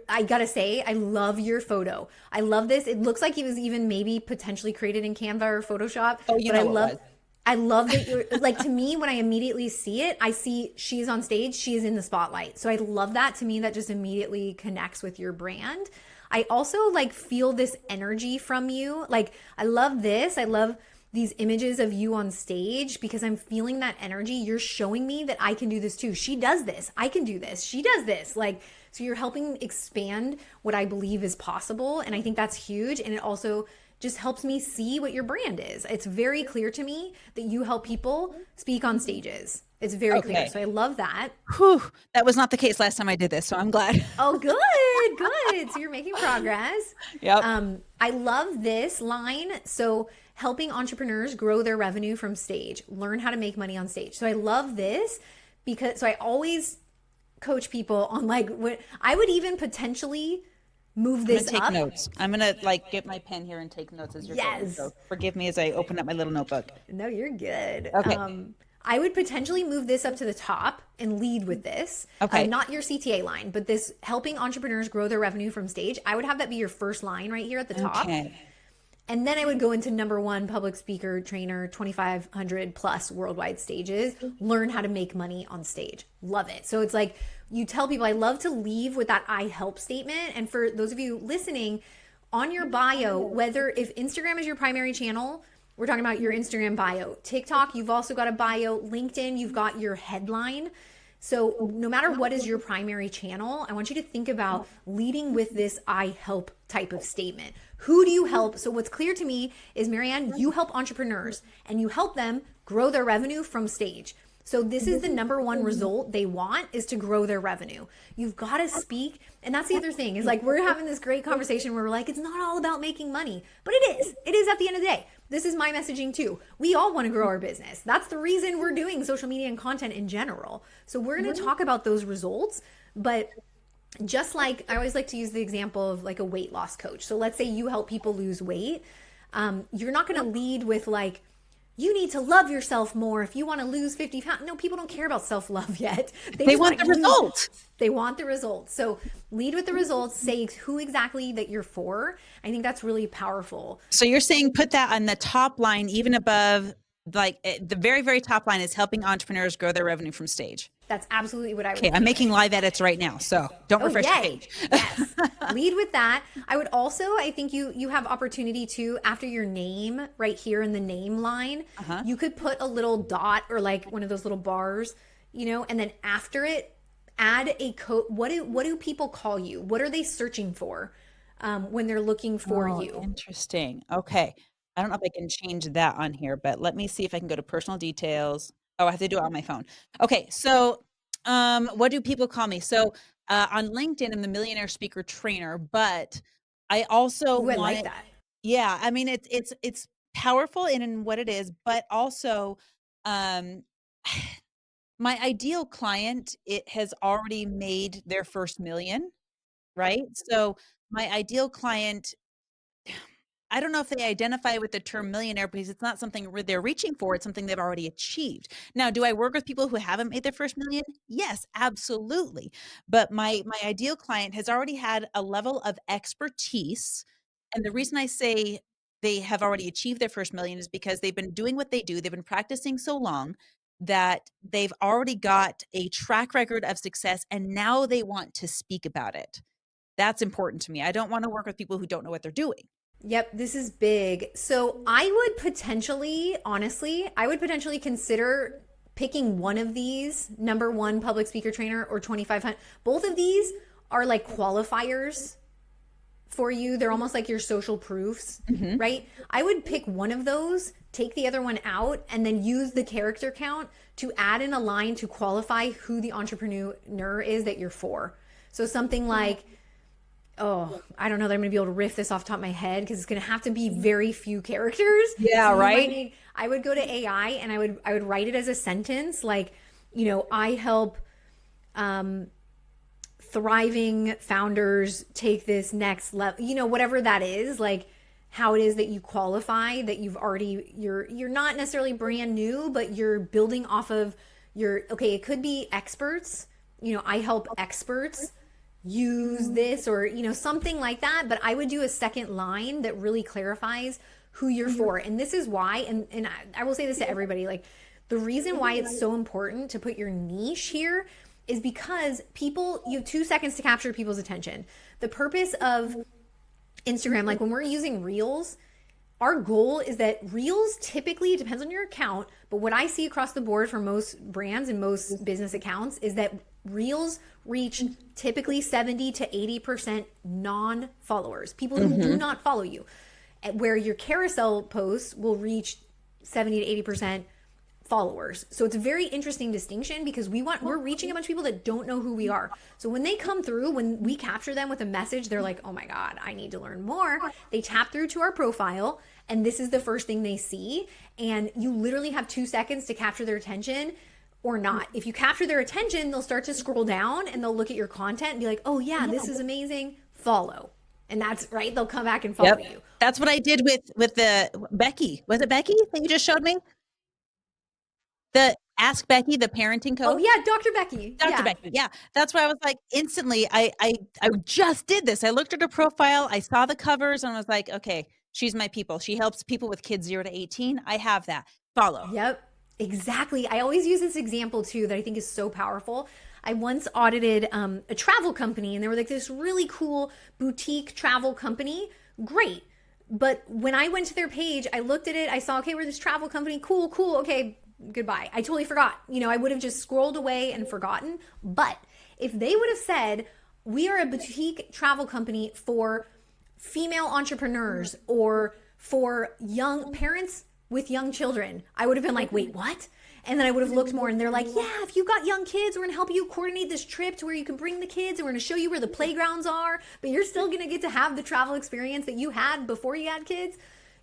I gotta say, I love your photo. I love this. It looks like it was even maybe potentially created in Canva or Photoshop, Oh, you but I know it love was. I love that you're like, to me, when I immediately see it, I see she's on stage, she is in the spotlight. So I love that. To me, that just immediately connects with your brand. I also like feel this energy from you. Like, I love this. I love these images of you on stage because I'm feeling that energy. You're showing me that I can do this too. She does this. I can do this. She does this. Like, so you're helping expand what I believe is possible. And I think that's huge. And it also just helps me see what your brand is. It's very clear to me that you help people speak on stages. It's very clear. Okay. So I love that. Whew. That was not the case last time I did this, so I'm glad. Oh, good, good. So you're making progress. Yep. I love this line. So helping entrepreneurs grow their revenue from stage, learn how to make money on stage. So I love this because so I always coach people on like what I would even potentially move I'm gonna this take up. notes. I'm gonna like get my pen here and take notes as you're going. Yes. So forgive me as I open up my little notebook. No, you're good. Okay. I would potentially move this up to the top and lead with this. Okay. Not your CTA line, but this helping entrepreneurs grow their revenue from stage. I would have that be your first line right here at the top. Okay. And then I would go into number one, public speaker, trainer, 2,500 plus worldwide stages, learn how to make money on stage. Love it. So it's like you tell people, I love to leave with that I help statement. And for those of you listening, on your bio, whether if Instagram is your primary channel, we're talking about your Instagram bio. TikTok, you've also got a bio. LinkedIn, you've got your headline. So no matter what is your primary channel, I want you to think about leading with this I help type of statement. Who do you help? So what's clear to me is, Marianne, you help entrepreneurs and you help them grow their revenue from stage. So this is the number one result they want, is to grow their revenue. You've got to speak. And that's the other thing is like, we're having this great conversation where we're like, it's not all about making money, but it is. It is at the end of the day. This is my messaging too. We all want to grow our business. That's the reason we're doing social media and content in general. So we're going to talk about those results, but just like I always like to use the example of like a weight loss coach. So let's say you help people lose weight. You're not going to lead with like, you need to love yourself more if you want to lose 50 pounds. No, people don't care about self-love yet. They just want the result. They want the results. So lead with the results, say who exactly that you're for. I think that's really powerful. So you're saying put that on the top line, even above, like the very, very top line is helping entrepreneurs grow their revenue from stage. That's absolutely what I would Okay, I'm making live edits right now, so don't refresh the page. Yes. Lead with that. I would also, I think you have opportunity to, after your name right here in the name line, you could put a little dot or like one of those little bars, you know, and then after it, add a code. What do people call you? What are they searching for when they're looking for you? Interesting. Okay. I don't know if I can change that on here, but let me see if I can go to personal details. Oh, I have to do it on my phone. Okay. So, what do people call me? So, on LinkedIn, I'm the millionaire speaker trainer, but I also Ooh, I want like it. that. Yeah. I mean, it's powerful in what it is, but also, um, my ideal client, it has already made their first million, right? So my ideal client, I don't know if they identify with the term millionaire because it's not something they're reaching for. It's something they've already achieved. Now, do I work with people who haven't made their first million? Yes, absolutely. But my ideal client has already had a level of expertise. And the reason I say they have already achieved their first million is because they've been doing what they do. They've been practicing so long that they've already got a track record of success and now they want to speak about it. That's important to me. I don't want to work with people who don't know what they're doing. Yep, this is big. So I would potentially, honestly, I would potentially consider picking one of these, number one public speaker trainer or 2,500. Both of these are like qualifiers for you. They're almost like your social proofs, right? I would pick one of those, take the other one out, and then use the character count to add in a line to qualify who the entrepreneur is that you're for. So something like, oh, I don't know that I'm going to be able to riff this off the top of my head because it's going to have to be very few characters. Yeah, so right. I would go to AI and I would write it as a sentence like, I help thriving founders take this next level, whatever that is, like how it is that you qualify that you're not necessarily brand new, but you're building off of okay, it could be experts, I help experts use this or something like that, but I would do a second line that really clarifies who you're for. And this is why, and I will say this to everybody, like the reason why it's so important to put your niche here is because you have 2 seconds to capture people's attention. The purpose of Instagram, like when we're using Reels, our goal is that Reels typically, it depends on your account, but what I see across the board for most brands and most business accounts is that Reels reach typically 70 to 80% non-followers, people who do not follow you, where your carousel posts will reach 70 to 80% followers. So it's a very interesting distinction because we're reaching a bunch of people that don't know who we are. So when they come through, when we capture them with a message, they're like, oh my God, I need to learn more. They tap through to our profile and this is the first thing they see. And you literally have 2 seconds to capture their attention or not. If you capture their attention, they'll start to scroll down and they'll look at your content and be like, oh yeah, this is amazing. Follow. And that's right. They'll come back and follow you. That's what I did with the Becky. Was it Becky that you just showed me? The Ask Becky, the parenting coach. Oh yeah, Dr. Becky. Dr. Becky. Yeah. That's why I was like instantly, I just did this. I looked at her profile, I saw the covers and I was like, okay, she's my people. She helps people with kids 0 to 18. I have that. Follow. Yep. Exactly. I always use this example too that I think is so powerful. I once audited a travel company and they were like this really cool boutique travel company. Great. But when I went to their page, I looked at it, I saw, okay, we're this travel company. Cool. Okay, goodbye. I totally forgot. I would have just scrolled away and forgotten. But if they would have said, we are a boutique travel company for female entrepreneurs or for young parents with young children, I would have been like, wait, what? And then I would have looked more and they're like, yeah, if you've got young kids, we're gonna help you coordinate this trip to where you can bring the kids and we're gonna show you where the playgrounds are, but you're still gonna get to have the travel experience that you had before you had kids.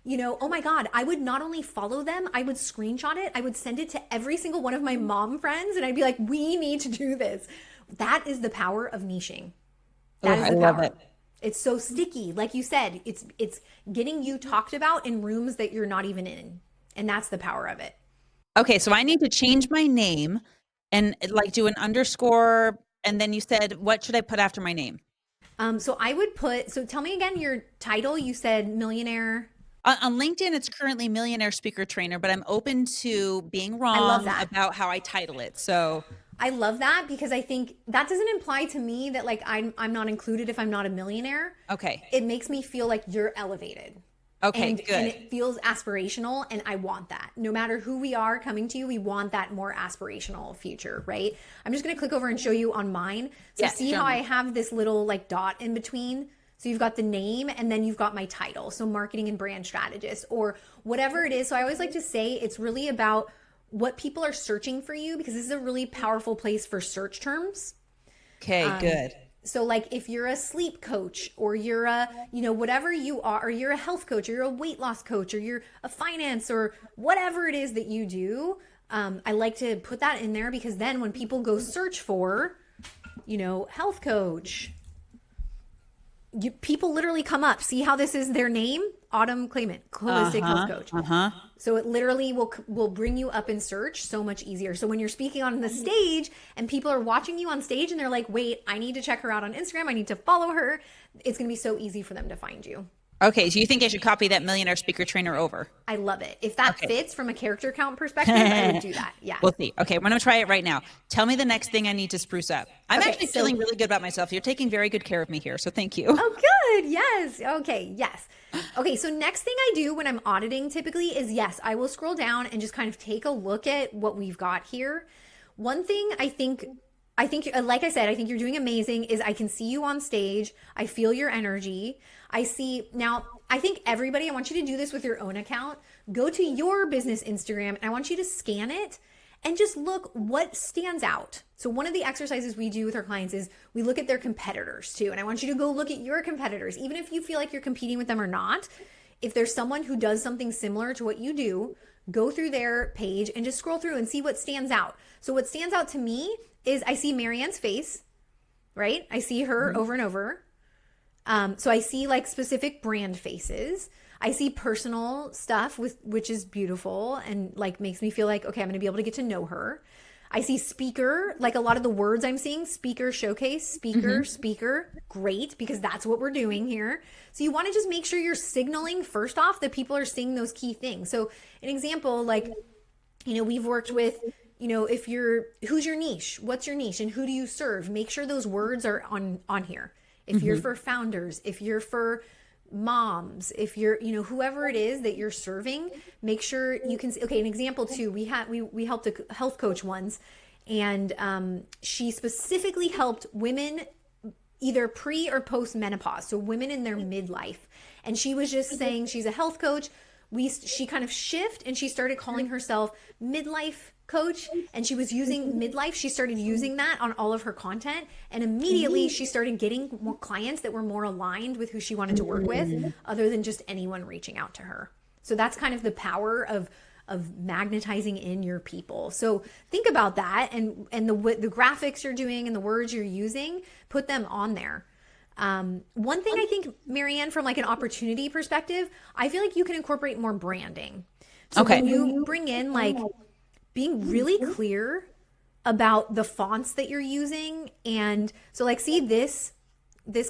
Oh my God, I would not only follow them, I would screenshot it, I would send it to every single one of my mom friends and I'd be like, we need to do this. That is the power of niching. That is the power. I love it. It's so sticky. Like you said, it's getting you talked about in rooms that you're not even in. And that's the power of it. Okay, so I need to change my name and like do an underscore. And then you said, what should I put after my name? So I would so tell me again your title. You said millionaire. On LinkedIn, it's currently millionaire speaker trainer, but I'm open to being wrong about how I title it. So I love that because I think that doesn't imply to me that like I'm not included if I'm not a millionaire. Okay. It makes me feel like you're elevated. Okay, good. And it feels aspirational and I want that. No matter who we are coming to you, we want that more aspirational future, right? I'm just going to click over and show you on mine. So see how I have this little like dot in between? So you've got the name and then you've got my title. So marketing and brand strategist or whatever it is. So I always like to say it's really about what people are searching for you because this is a really powerful place for search terms. Okay, good. So like if you're a sleep coach or you're a, whatever you are, or you're a health coach or you're a weight loss coach or you're a finance or whatever it is that you do, I like to put that in there because then when people go search for, health coach, people literally come up. See how this is their name? Autumn Clayman, holistic health coach. So it literally will bring you up in search so much easier. So when you're speaking on the stage and people are watching you on stage and they're like, wait, I need to check her out on Instagram, I need to follow her, it's going to be so easy for them to find you. Okay, so you think I should copy that millionaire speaker trainer over? I love it. If that fits from a character count perspective, I would do that. Yeah. We'll see. Okay, we're going to try it right now. Tell me the next thing I need to spruce up. I'm actually feeling really good about myself. You're taking very good care of me here, so thank you. Oh, good. Yes. Okay. Yes. Okay, so next thing I do when I'm auditing typically is, yes, I will scroll down and just kind of take a look at what we've got here. One thing I think, like I said, I think you're doing amazing is I can see you on stage. I feel your energy. Now, I think everybody, I want you to do this with your own account. Go to your business Instagram and I want you to scan it and just look what stands out. So one of the exercises we do with our clients is we look at their competitors too. And I want you to go look at your competitors, even if you feel like you're competing with them or not. If there's someone who does something similar to what you do, go through their page and just scroll through and see what stands out. So what stands out to me is I see Marianne's face, right? I see her over and over. So I see like specific brand faces. I see personal stuff which is beautiful and like makes me feel like, okay, I'm going to be able to get to know her. I see speaker, like a lot of the words I'm seeing, speaker showcase, speaker, great, because that's what we're doing here. So you want to just make sure you're signaling first off that people are seeing those key things. So an example, like, we've worked with, who's your niche? What's your niche? And who do you serve? Make sure those words are on here. If you're for founders, if you're for moms, if you're, whoever it is that you're serving, make sure you can see. Okay, an example too, we helped a health coach once, and she specifically helped women either pre or post menopause, so women in their midlife. And she was just saying she's a health coach. She kind of shift and she started calling herself midlife coach, and she was using midlife. She started using that on all of her content, and immediately she started getting more clients that were more aligned with who she wanted to work with, other than just anyone reaching out to her. So that's kind of the power of magnetizing in your people. So think about that, and the graphics you're doing and the words you're using, put them on there. One thing I think, Marianne, from like an opportunity perspective, I feel like you can incorporate more branding. So when you bring in like being really clear about the fonts that you're using. And so like, see this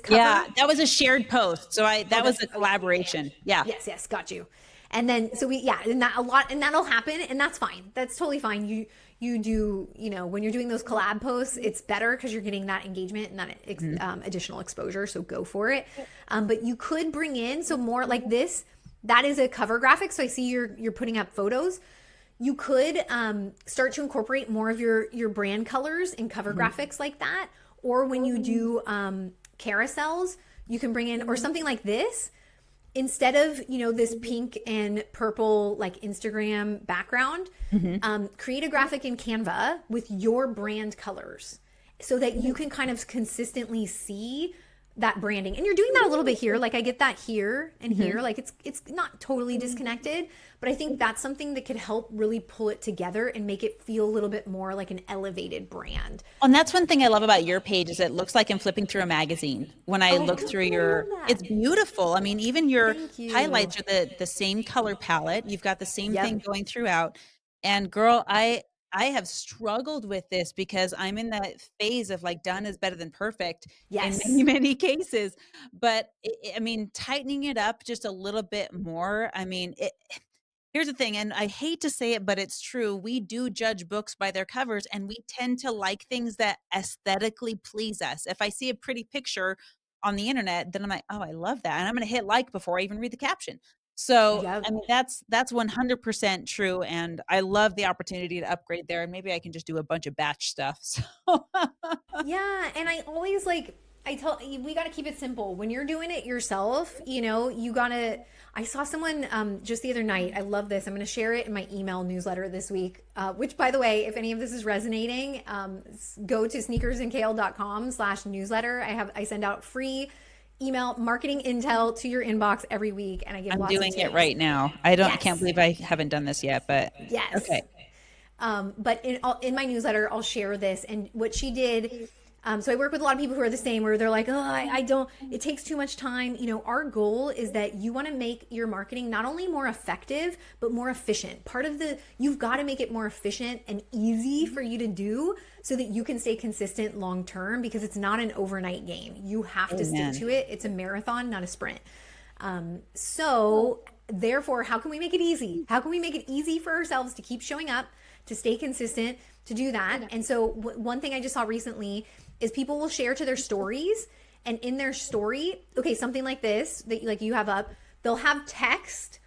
cover? Yeah, that was a shared post. So that was a collaboration. Yeah. Yes. Got you. And then, so and that'll happen, and that's fine. That's totally fine. You do, when you're doing those collab posts, it's better because you're getting that engagement and that additional exposure. So go for it. But you could bring in, so more like this, that is a cover graphic. So I see you're putting up photos. You could start to incorporate more of your brand colors in cover graphics like that. Or when you do carousels, you can bring in, or something like this. Instead of, this pink and purple, like Instagram background, create a graphic in Canva with your brand colors so that you can kind of consistently see that branding. And you're doing that a little bit here. Like I get that here and here, like it's not totally disconnected, but I think that's something that could help really pull it together and make it feel a little bit more like an elevated brand. And that's one thing I love about your page is it looks like I'm flipping through a magazine when I look through it's beautiful. I mean, even your highlights are the same color palette. You've got the same thing going throughout. And girl, I have struggled with this because I'm in that phase of like done is better than perfect in many, many cases. But I mean, tightening it up just a little bit more. I mean, here's the thing, and I hate to say it, but it's true. We do judge books by their covers, and we tend to like things that aesthetically please us. If I see a pretty picture on the internet, then I'm like, oh, I love that. And I'm going to hit like before I even read the caption. So, I mean, that's 100% true. And I love the opportunity to upgrade there. And maybe I can just do a bunch of batch stuff. So yeah. And I always we got to keep it simple. When you're doing it yourself, I saw someone just the other night. I love this. I'm going to share it in my email newsletter this week, which, by the way, if any of this is resonating, go to sneakersandkale.com/newsletter. I send out free email marketing intel to your inbox every week, and I give lots of tips. I'm doing it right now. I can't believe I haven't done this yet, but yes. Okay. But in my newsletter, I'll share this and what she did. So I work with a lot of people who are the same, where they're like, oh, I don't, it takes too much time. Our goal is that you want to make your marketing not only more effective, but more efficient. You've got to make it more efficient and easy for you to do so that you can stay consistent long-term, because it's not an overnight game. You have to stick to it. It's a marathon, not a sprint. So therefore, how can we make it easy? How can we make it easy for ourselves to keep showing up, to stay consistent, to do that? And so one thing I just saw recently is people will share to their stories, and in their story, okay, something like this that like you have up, they'll have text,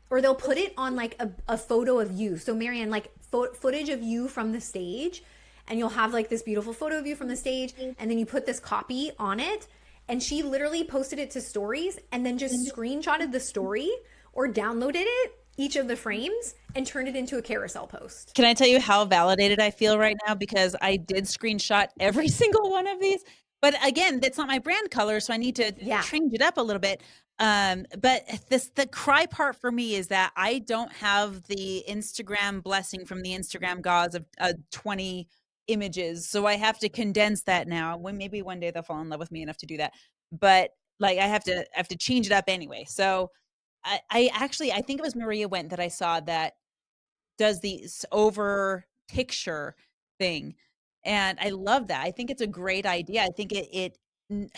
or they'll put it on like a photo of you. So Marianne, like footage of you from the stage, and you'll have like this beautiful photo of you from the stage, and then you put this copy on it. And she literally posted it to stories and then just screenshotted the story or downloaded it, each of the frames, and turned it into a carousel post. Can I tell you how validated I feel right now? Because I did screenshot every single one of these. But again, that's not my brand color, so I need to change it up a little bit. But the cry part for me is that I don't have the Instagram blessing from the Instagram gods of 20 images. So I have to condense that now. Maybe one day they'll fall in love with me enough to do that. But like I have to change it up anyway. So I think it was Maria Went that I saw that does the over picture thing. And I love that. I think it's a great idea. I think and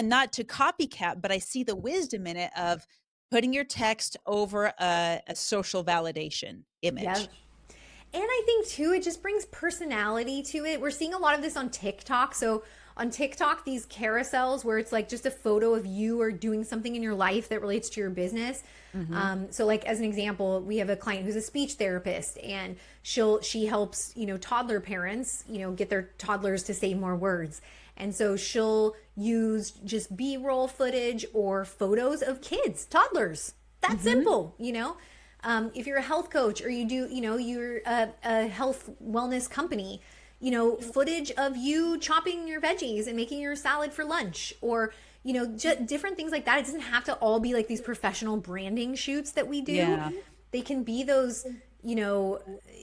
not to copycat, but I see the wisdom in it of putting your text over a social validation image. Yeah. And I think too, it just brings personality to it. We're seeing a lot of this on TikTok. So on TikTok, these carousels where it's like just a photo of you or doing something in your life that relates to your business. Mm-hmm. So like as an example, we have a client who's a speech therapist, and she helps, toddler parents, get their toddlers to say more words. And so she'll use just B-roll footage or photos of kids, toddlers. That's simple, If you're a health coach, or you're a health wellness company, footage of you chopping your veggies and making your salad for lunch, or, different things like that. It doesn't have to all be like these professional branding shoots that we do. Yeah. They can be those,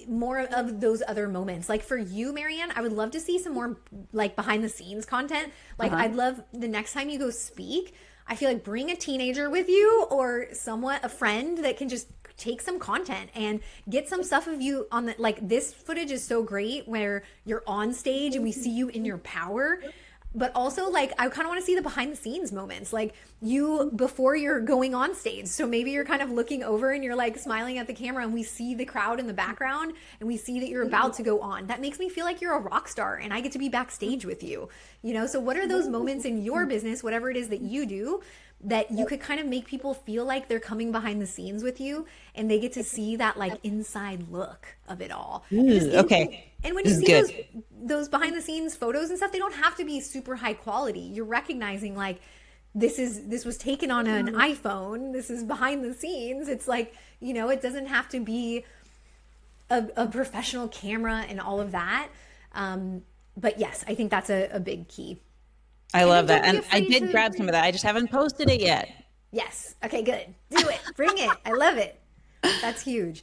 more of those other moments. Like for you, Marianne, I would love to see some more like behind the scenes content. Like I'd love the next time you go speak, I feel like bring a teenager with you, or a friend that can just take some content and get some stuff of you on like this footage is so great where you're on stage and we see you in your power. But also, like, I kind of want to see the behind the scenes moments, like you before you're going on stage. So maybe you're kind of looking over and you're like smiling at the camera, and we see the crowd in the background, and we see that you're about to go on. That makes me feel like you're a rock star, and I get to be backstage with you. So what are those moments in your business, whatever it is that you do, that you could kind of make people feel like they're coming behind the scenes with you, and they get to see that like inside look of it all. Okay. And when you see those behind the scenes photos and stuff, they don't have to be super high quality. You're recognizing like this was taken on an iPhone. This is behind the scenes. It's like, it doesn't have to be a professional camera and all of that. But yes, I think that's a big key. I love that. And I did grab some of that. I just haven't posted it yet. Yes. Okay, good. Do it. Bring it. I love it. That's huge.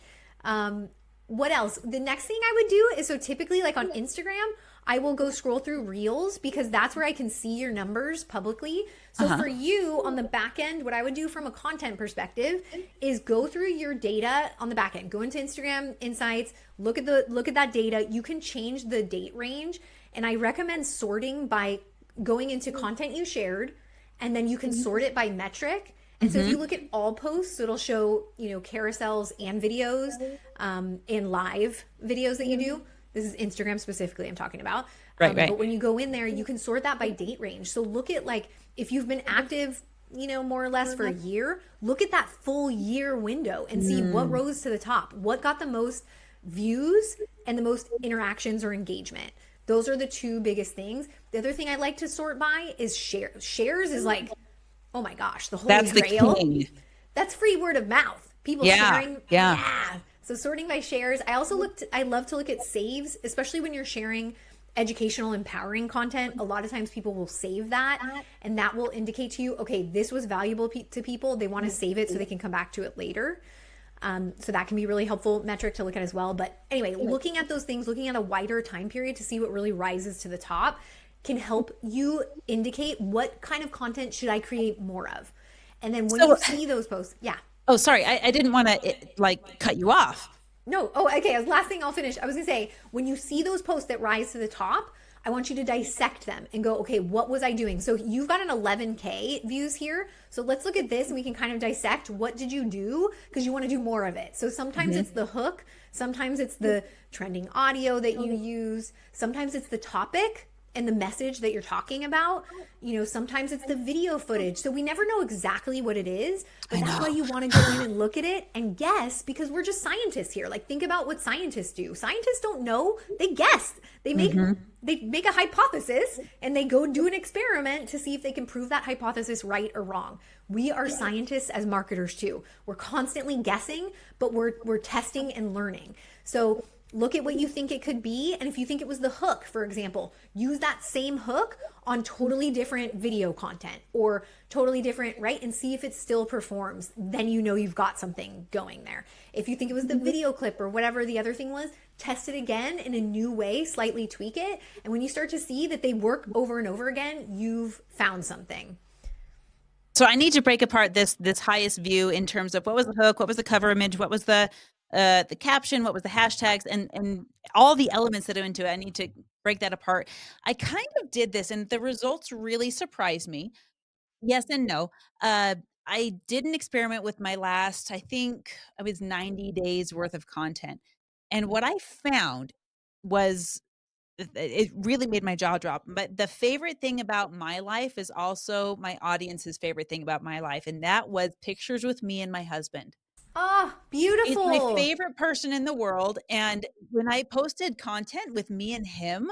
What else? The next thing I would do is, so typically like on Instagram, I will go scroll through reels, because that's where I can see your numbers publicly. So for you on the back end, what I would do from a content perspective is go through your data on the back end, go into Instagram Insights, look at that data. You can change the date range. And I recommend sorting by going into content you shared, and then you can sort it by metric. And so if you look at all posts, it'll show, carousels and videos, and live videos that you do. This is Instagram specifically I'm talking about. Right. But when you go in there, you can sort that by date range. So look at like, if you've been active, more or less for a year, look at that full year window and see what rose to the top, what got the most views and the most interactions or engagement. Those are the two biggest things. The other thing I like to sort by is shares is like, oh my gosh, the holy That's the grail. king. That's free word of mouth. People sharing. Yeah. So sorting by shares. I love to look at saves, especially when you're sharing educational, empowering content. A lot of times people will save that, and that will indicate to you, okay, this was valuable to people. They want to save it so they can come back to it later. So that can be a really helpful metric to look at as well. But anyway, looking at those things, looking at a wider time period to see what really rises to the top can help you indicate what kind of content should I create more of. And then when you see those posts, yeah. Oh, sorry. I didn't want to like cut you off. No. Oh, okay. Last thing I'll finish. I was going to say, when you see those posts that rise to the top, I want you to dissect them and go, okay, what was I doing? So you've got an 11K views here. So let's look at this and we can kind of dissect what did you do, because you want to do more of it. So sometimes it's the hook. Sometimes it's the trending audio that you use. Sometimes it's the topic and the message that you're talking about. You know, sometimes it's the video footage. So we never know exactly what it is, but that's why you want to go in and look at it and guess, because we're just scientists here. Like, think about what scientists do. Scientists don't know, they guess. They make a hypothesis and they go do an experiment to see if they can prove that hypothesis right or wrong. We are scientists as marketers too. We're constantly guessing, but we're testing and learning. So look at what you think it could be. And if you think it was the hook, for example, use that same hook on totally different video content or totally different, right? And see if it still performs. Then you know you've got something going there. If you think it was the video clip or whatever the other thing was, test it again in a new way, slightly tweak it. And when you start to see that they work over and over again, you've found something. So I need to break apart this highest view in terms of what was the hook, what was the cover image, what was the caption, what was the hashtags, and all the elements that go into it. I need to break that apart. I kind of did this and the results really surprised me. Yes and no. I did an experiment with my last, I think it was 90 days worth of content. And what I found was it really made my jaw drop. But the favorite thing about my life is also my audience's favorite thing about my life. And that was pictures with me and my husband. Oh, beautiful. He's my favorite person in the world. And when I posted content with me and him,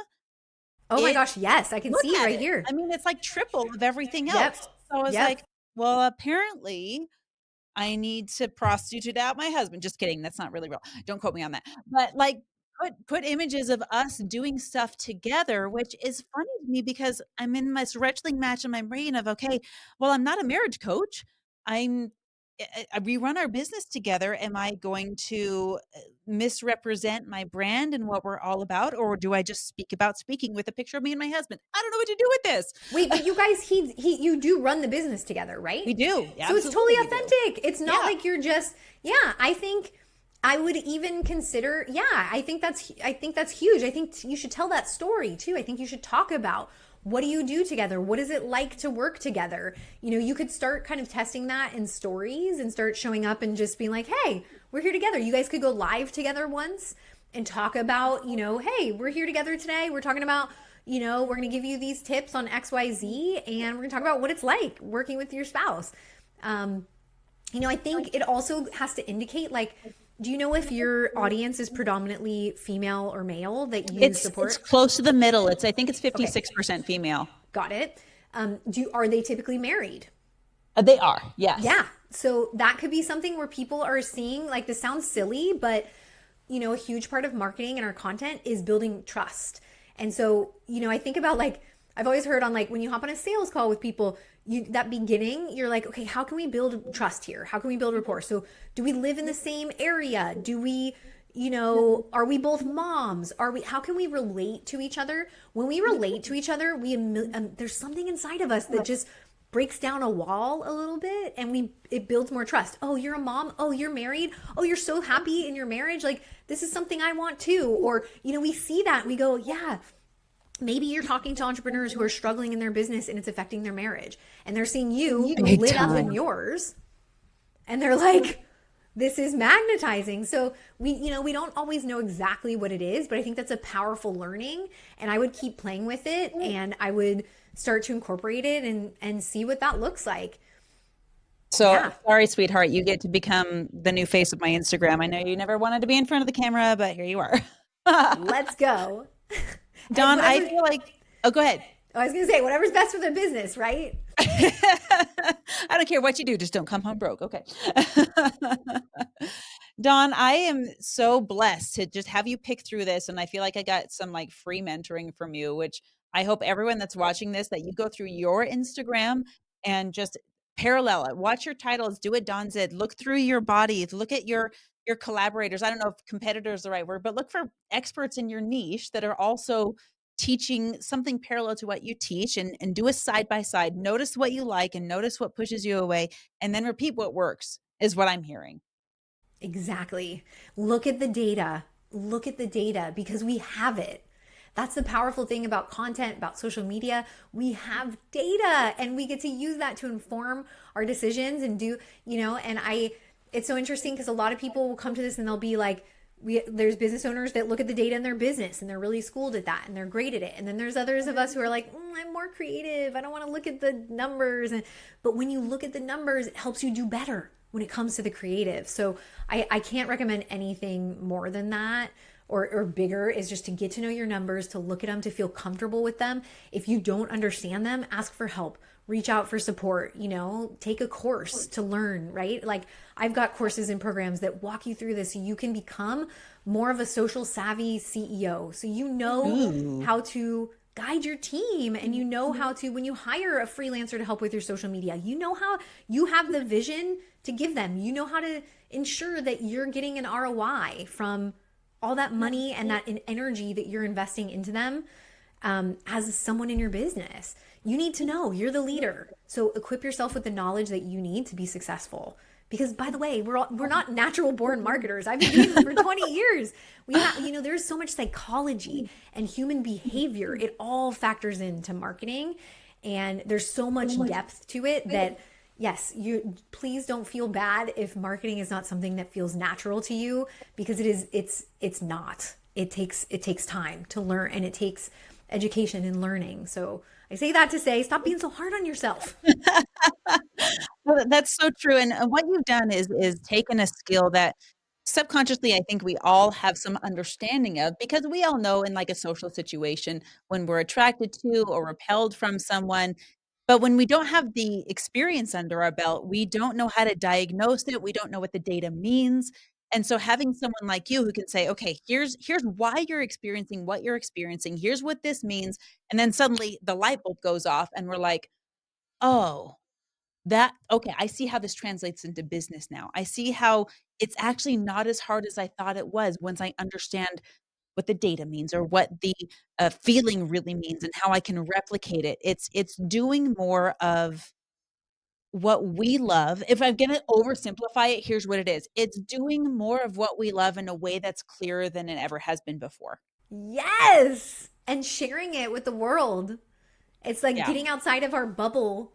oh my gosh, yes, I can see right here. I mean, it's like triple of everything else. Yep. So I was like, well, apparently I need to prostitute out my husband. Just kidding. That's not really real. Don't quote me on that. But like put images of us doing stuff together, which is funny to me because I'm in this wrestling match in my brain of, okay, well, I'm not a marriage coach. We run our business together. Am I going to misrepresent my brand and what we're all about? Or do I just speak about speaking with a picture of me and my husband? I don't know what to do with this. Wait, but you guys, you do run the business together, right? We do. So it's totally authentic. It's not like you're just, I think I would even consider, I think that's huge. I think you should tell that story too. I think you should talk about, what do you do together? What is it like to work together? You know, you could start kind of testing that in stories and start showing up and just being like, hey, we're here together. You guys could go live together once and talk about, hey, we're here together today. We're talking about, we're going to give you these tips on XYZ, and we're going to talk about what it's like working with your spouse. I think it also has to indicate, like, do you know if your audience is predominantly female or male that you support? It's close to the middle. I think it's 56% female. Got it. Are they typically married? They are, yes. Yeah. So that could be something where people are seeing, like, this sounds silly, but, a huge part of marketing and our content is building trust. And so, I think about, like, I've always heard on, like, when you hop on a sales call with people, that beginning, you're like, okay, how can we build trust here? How can we build rapport? So do we live in the same area? Do we, are we both moms? How can we relate to each other? When we relate to each other, there's something inside of us that just breaks down a wall a little bit, and it builds more trust. Oh, you're a mom. Oh, you're married. Oh, you're so happy in your marriage. Like, this is something I want too. Or, we see that and we go, yeah, maybe you're talking to entrepreneurs who are struggling in their business and it's affecting their marriage, and they're seeing you lit up in yours, and they're like, this is magnetizing. So we don't always know exactly what it is, but I think that's a powerful learning, and I would keep playing with it, and I would start to incorporate it and see what that looks like. So sorry, sweetheart, you get to become the new face of my Instagram. I know you never wanted to be in front of the camera, but here you are. Let's go. Dawn, I feel like, go ahead. I was going to say, whatever's best for the business, right? I don't care what you do, just don't come home broke. Okay. Dawn, I am so blessed to just have you pick through this. And I feel like I got some like free mentoring from you, which I hope everyone that's watching this, that you go through your Instagram and just parallel it. Watch your titles, do what Dawn did, look through your body, look at your collaborators. I don't know if competitor is the right word, but look for experts in your niche that are also teaching something parallel to what you teach, and do a side by side. Notice what you like and notice what pushes you away, and then repeat what works, is what I'm hearing. Exactly. Look at the data. Look at the data because we have it. That's the powerful thing about content, about social media. We have data and we get to use that to inform our decisions and do, it's so interesting because a lot of people will come to this and they'll be like, there's business owners that look at the data in their business and they're really schooled at that and they're great at it. And then there's others of us who are like, I'm more creative. I don't want to look at the numbers. But when you look at the numbers, it helps you do better when it comes to the creative. So I can't recommend anything more than that or bigger, is just to get to know your numbers, to look at them, to feel comfortable with them. If you don't understand them, ask for help, reach out for support, take a course to learn, right? Like I've got courses and programs that walk you through this so you can become more of a social savvy CEO. So how to guide your team, and how to, when you hire a freelancer to help with your social media, how you have the vision to give them, how to ensure that you're getting an ROI from all that money and that energy that you're investing into them. As someone in your business, you need to know you're the leader. So equip yourself with the knowledge that you need to be successful. Because by the way, we're not natural born marketers. I've been doing this for 20 years. We have, there's so much psychology and human behavior. It all factors into marketing, and there's so much depth to it that yes, you please don't feel bad if marketing is not something that feels natural to you, because it's not. It takes time to learn, and it takes education and learning. So I say that to say, stop being so hard on yourself. Well, that's so true. And what you've done is taken a skill that subconsciously I think we all have some understanding of, because we all know in like a social situation when we're attracted to or repelled from someone. But when we don't have the experience under our belt, we don't know how to diagnose it. We don't know what the data means. And so having someone like you who can say, okay, here's why you're experiencing what you're experiencing. Here's what this means. And then suddenly the light bulb goes off and we're like, oh, okay, I see how this translates into business now. I see how it's actually not as hard as I thought it was once I understand what the data means, or what the feeling really means, and how I can replicate it. It's doing more of what we love. If I'm gonna oversimplify it, here's what it is. It's doing more of what we love in a way that's clearer than it ever has been before. Yes. And sharing it with the world. It's like Yeah. getting outside of our bubble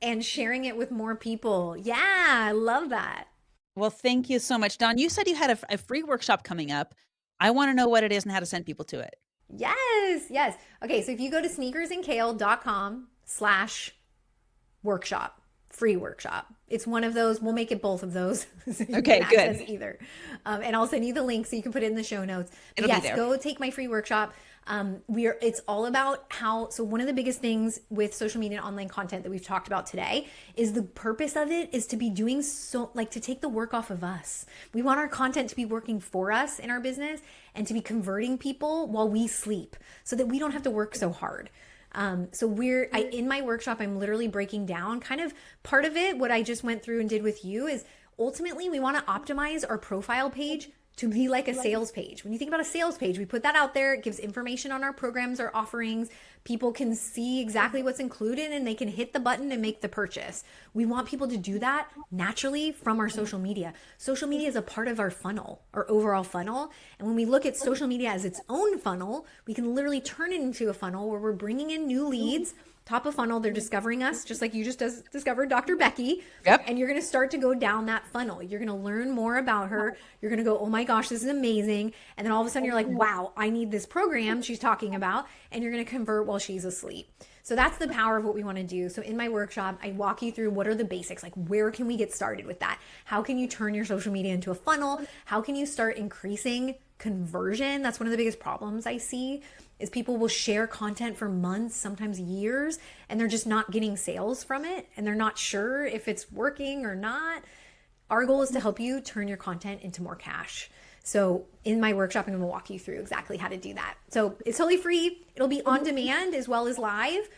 and sharing it with more people. Yeah, I love that. Well, thank you so much, Dawn. You said you had a free workshop coming up. I wanna know what it is and how to send people to it. Yes, yes. Okay, so if you go to sneakersandkale.com/workshop, free workshop. It's one of those. We'll make it both of those. So you Okay, can access good. either. And I'll send you the link so you can put it in the show notes. But It'll be yes, there. go take my free workshop. It's all about so one of the biggest things with social media and online content that we've talked about today is the purpose of it is to be doing so, like, to take the work off of us. We want our content to be working for us in our business and to be converting people while we sleep so that we don't have to work so hard. In my workshop, I'm literally breaking down kind of part of it. What I just went through and did with you is ultimately we want to optimize our profile page to be like a sales page. When you think about a sales page, we put that out there. It gives information on our programs, our offerings. People can see exactly what's included and they can hit the button and make the purchase. We want people to do that naturally from our social media. Social media is a part of our funnel, our overall funnel. And when we look at social media as its own funnel, we can literally turn it into a funnel where we're bringing in new leads. Top of funnel, they're discovering us, just like you just discovered Dr. Becky. Yep. And you're going to start to go down that funnel. You're going to learn more about her. You're going to go, oh my gosh, this is amazing. And then all of a sudden you're like, wow, I need this program she's talking about. And you're going to convert while she's asleep. So that's the power of what we want to do. So in my workshop, I walk you through what are the basics, like where can we get started with that? How can you turn your social media into a funnel? How can you start increasing conversion. That's one of the biggest problems I see is people will share content for months, sometimes years, and they're just not getting sales from it. And they're not sure if it's working or not. Our goal is to help you turn your content into more cash. So in my workshop, I'm going to walk you through exactly how to do that. So it's totally free. It'll be on demand as well as live.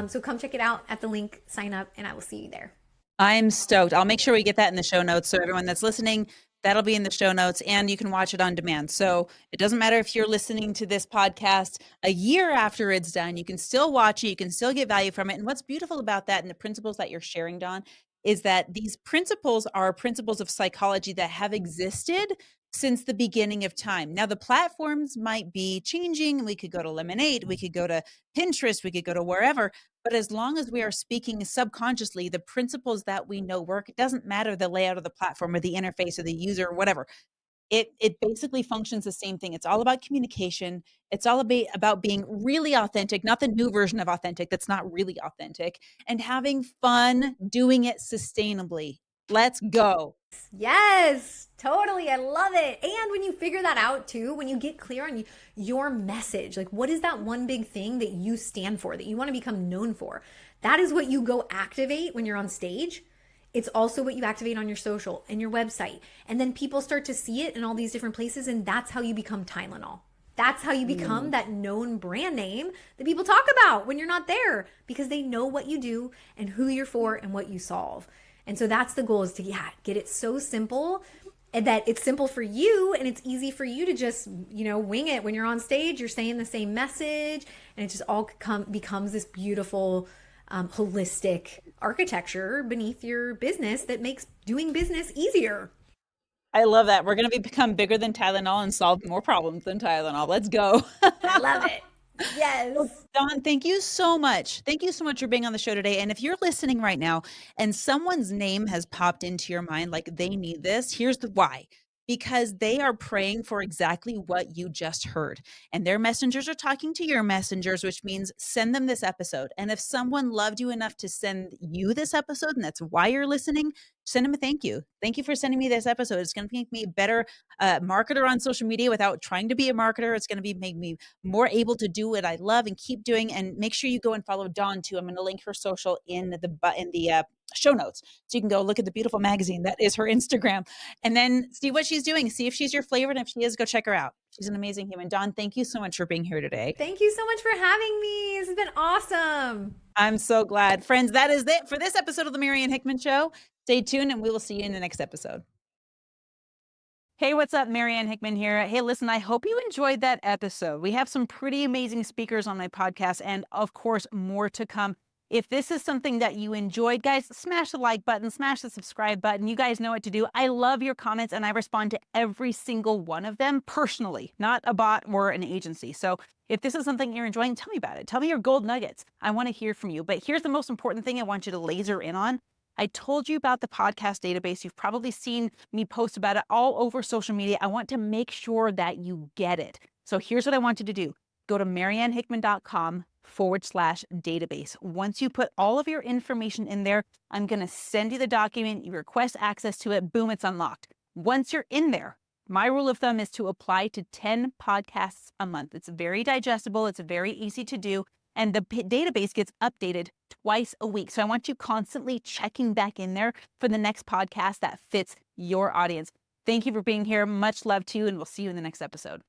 So come check it out at the link, sign up, and I will see you there. I'm stoked. I'll make sure we get that in the show notes. So everyone that's listening, that'll be in the show notes and you can watch it on demand. So it doesn't matter if you're listening to this podcast a year after it's done, you can still watch it. You can still get value from it. And what's beautiful about that and the principles that you're sharing, Dawn, is that these principles are principles of psychology that have existed since the beginning of time. Now, the platforms might be changing. We could go to Lemonade, we could go to Pinterest, we could go to wherever. But as long as we are speaking subconsciously, the principles that we know work, it doesn't matter the layout of the platform or the interface or the user or whatever. It basically functions the same thing. It's all about communication. It's all about being really authentic, not the new version of authentic that's not really authentic, and having fun doing it sustainably. Let's go. Yes, totally. I love it. And when you figure that out too, when you get clear on your message, like what is that one big thing that you stand for, that you want to become known for? That is what you go activate when you're on stage. It's also what you activate on your social and your website. And then people start to see it in all these different places. And that's how you become Tylenol. That's how you become that known brand name that people talk about when you're not there, because they know what you do and who you're for and what you solve. And so that's the goal, is to get it so simple, and that it's simple for you and it's easy for you to just, wing it when you're on stage. You're saying the same message and it just all becomes this beautiful holistic architecture beneath your business that makes doing business easier. I love that. We're going to become bigger than Tylenol and solve more problems than Tylenol. Let's go. I love it. Yes. Well, Dawn, thank you so much. Thank you so much for being on the show today. And if you're listening right now and someone's name has popped into your mind, like they need this, here's the why. Because they are praying for exactly what you just heard. And their messengers are talking to your messengers, which means send them this episode. And if someone loved you enough to send you this episode, and that's why you're listening, send them a thank you. Thank you for sending me this episode. It's going to make me a better marketer on social media without trying to be a marketer. It's going to make me more able to do what I love and keep doing. And make sure you go and follow Dawn too. I'm going to link her social in the show notes. So you can go look at the beautiful magazine that is her Instagram and then see what she's doing. See if she's your favorite. And if she is, go check her out. She's an amazing human. Dawn, thank you so much for being here today. Thank you so much for having me. This has been awesome. I'm so glad. Friends, that is it for this episode of the Marianne Hickman Show. Stay tuned and we will see you in the next episode. Hey, what's up? Marianne Hickman here. Hey, listen, I hope you enjoyed that episode. We have some pretty amazing speakers on my podcast and, of course, more to come. If this is something that you enjoyed, guys, smash the like button, smash the subscribe button. You guys know what to do. I love your comments and I respond to every single one of them personally, not a bot or an agency. So if this is something you're enjoying, tell me about it. Tell me your gold nuggets. I want to hear from you. But here's the most important thing I want you to laser in on. I told you about the podcast database. You've probably seen me post about it all over social media. I want to make sure that you get it. So here's what I want you to do. Go to mariannehickman.com/database. Once you put all of your information in there, I'm going to send you the document. You request access to it. Boom, it's unlocked. Once you're in there, my rule of thumb is to apply to 10 podcasts a month. It's very digestible. It's very easy to do. And the database gets updated twice a week. So I want you constantly checking back in there for the next podcast that fits your audience. Thank you for being here. Much love to you, and we'll see you in the next episode.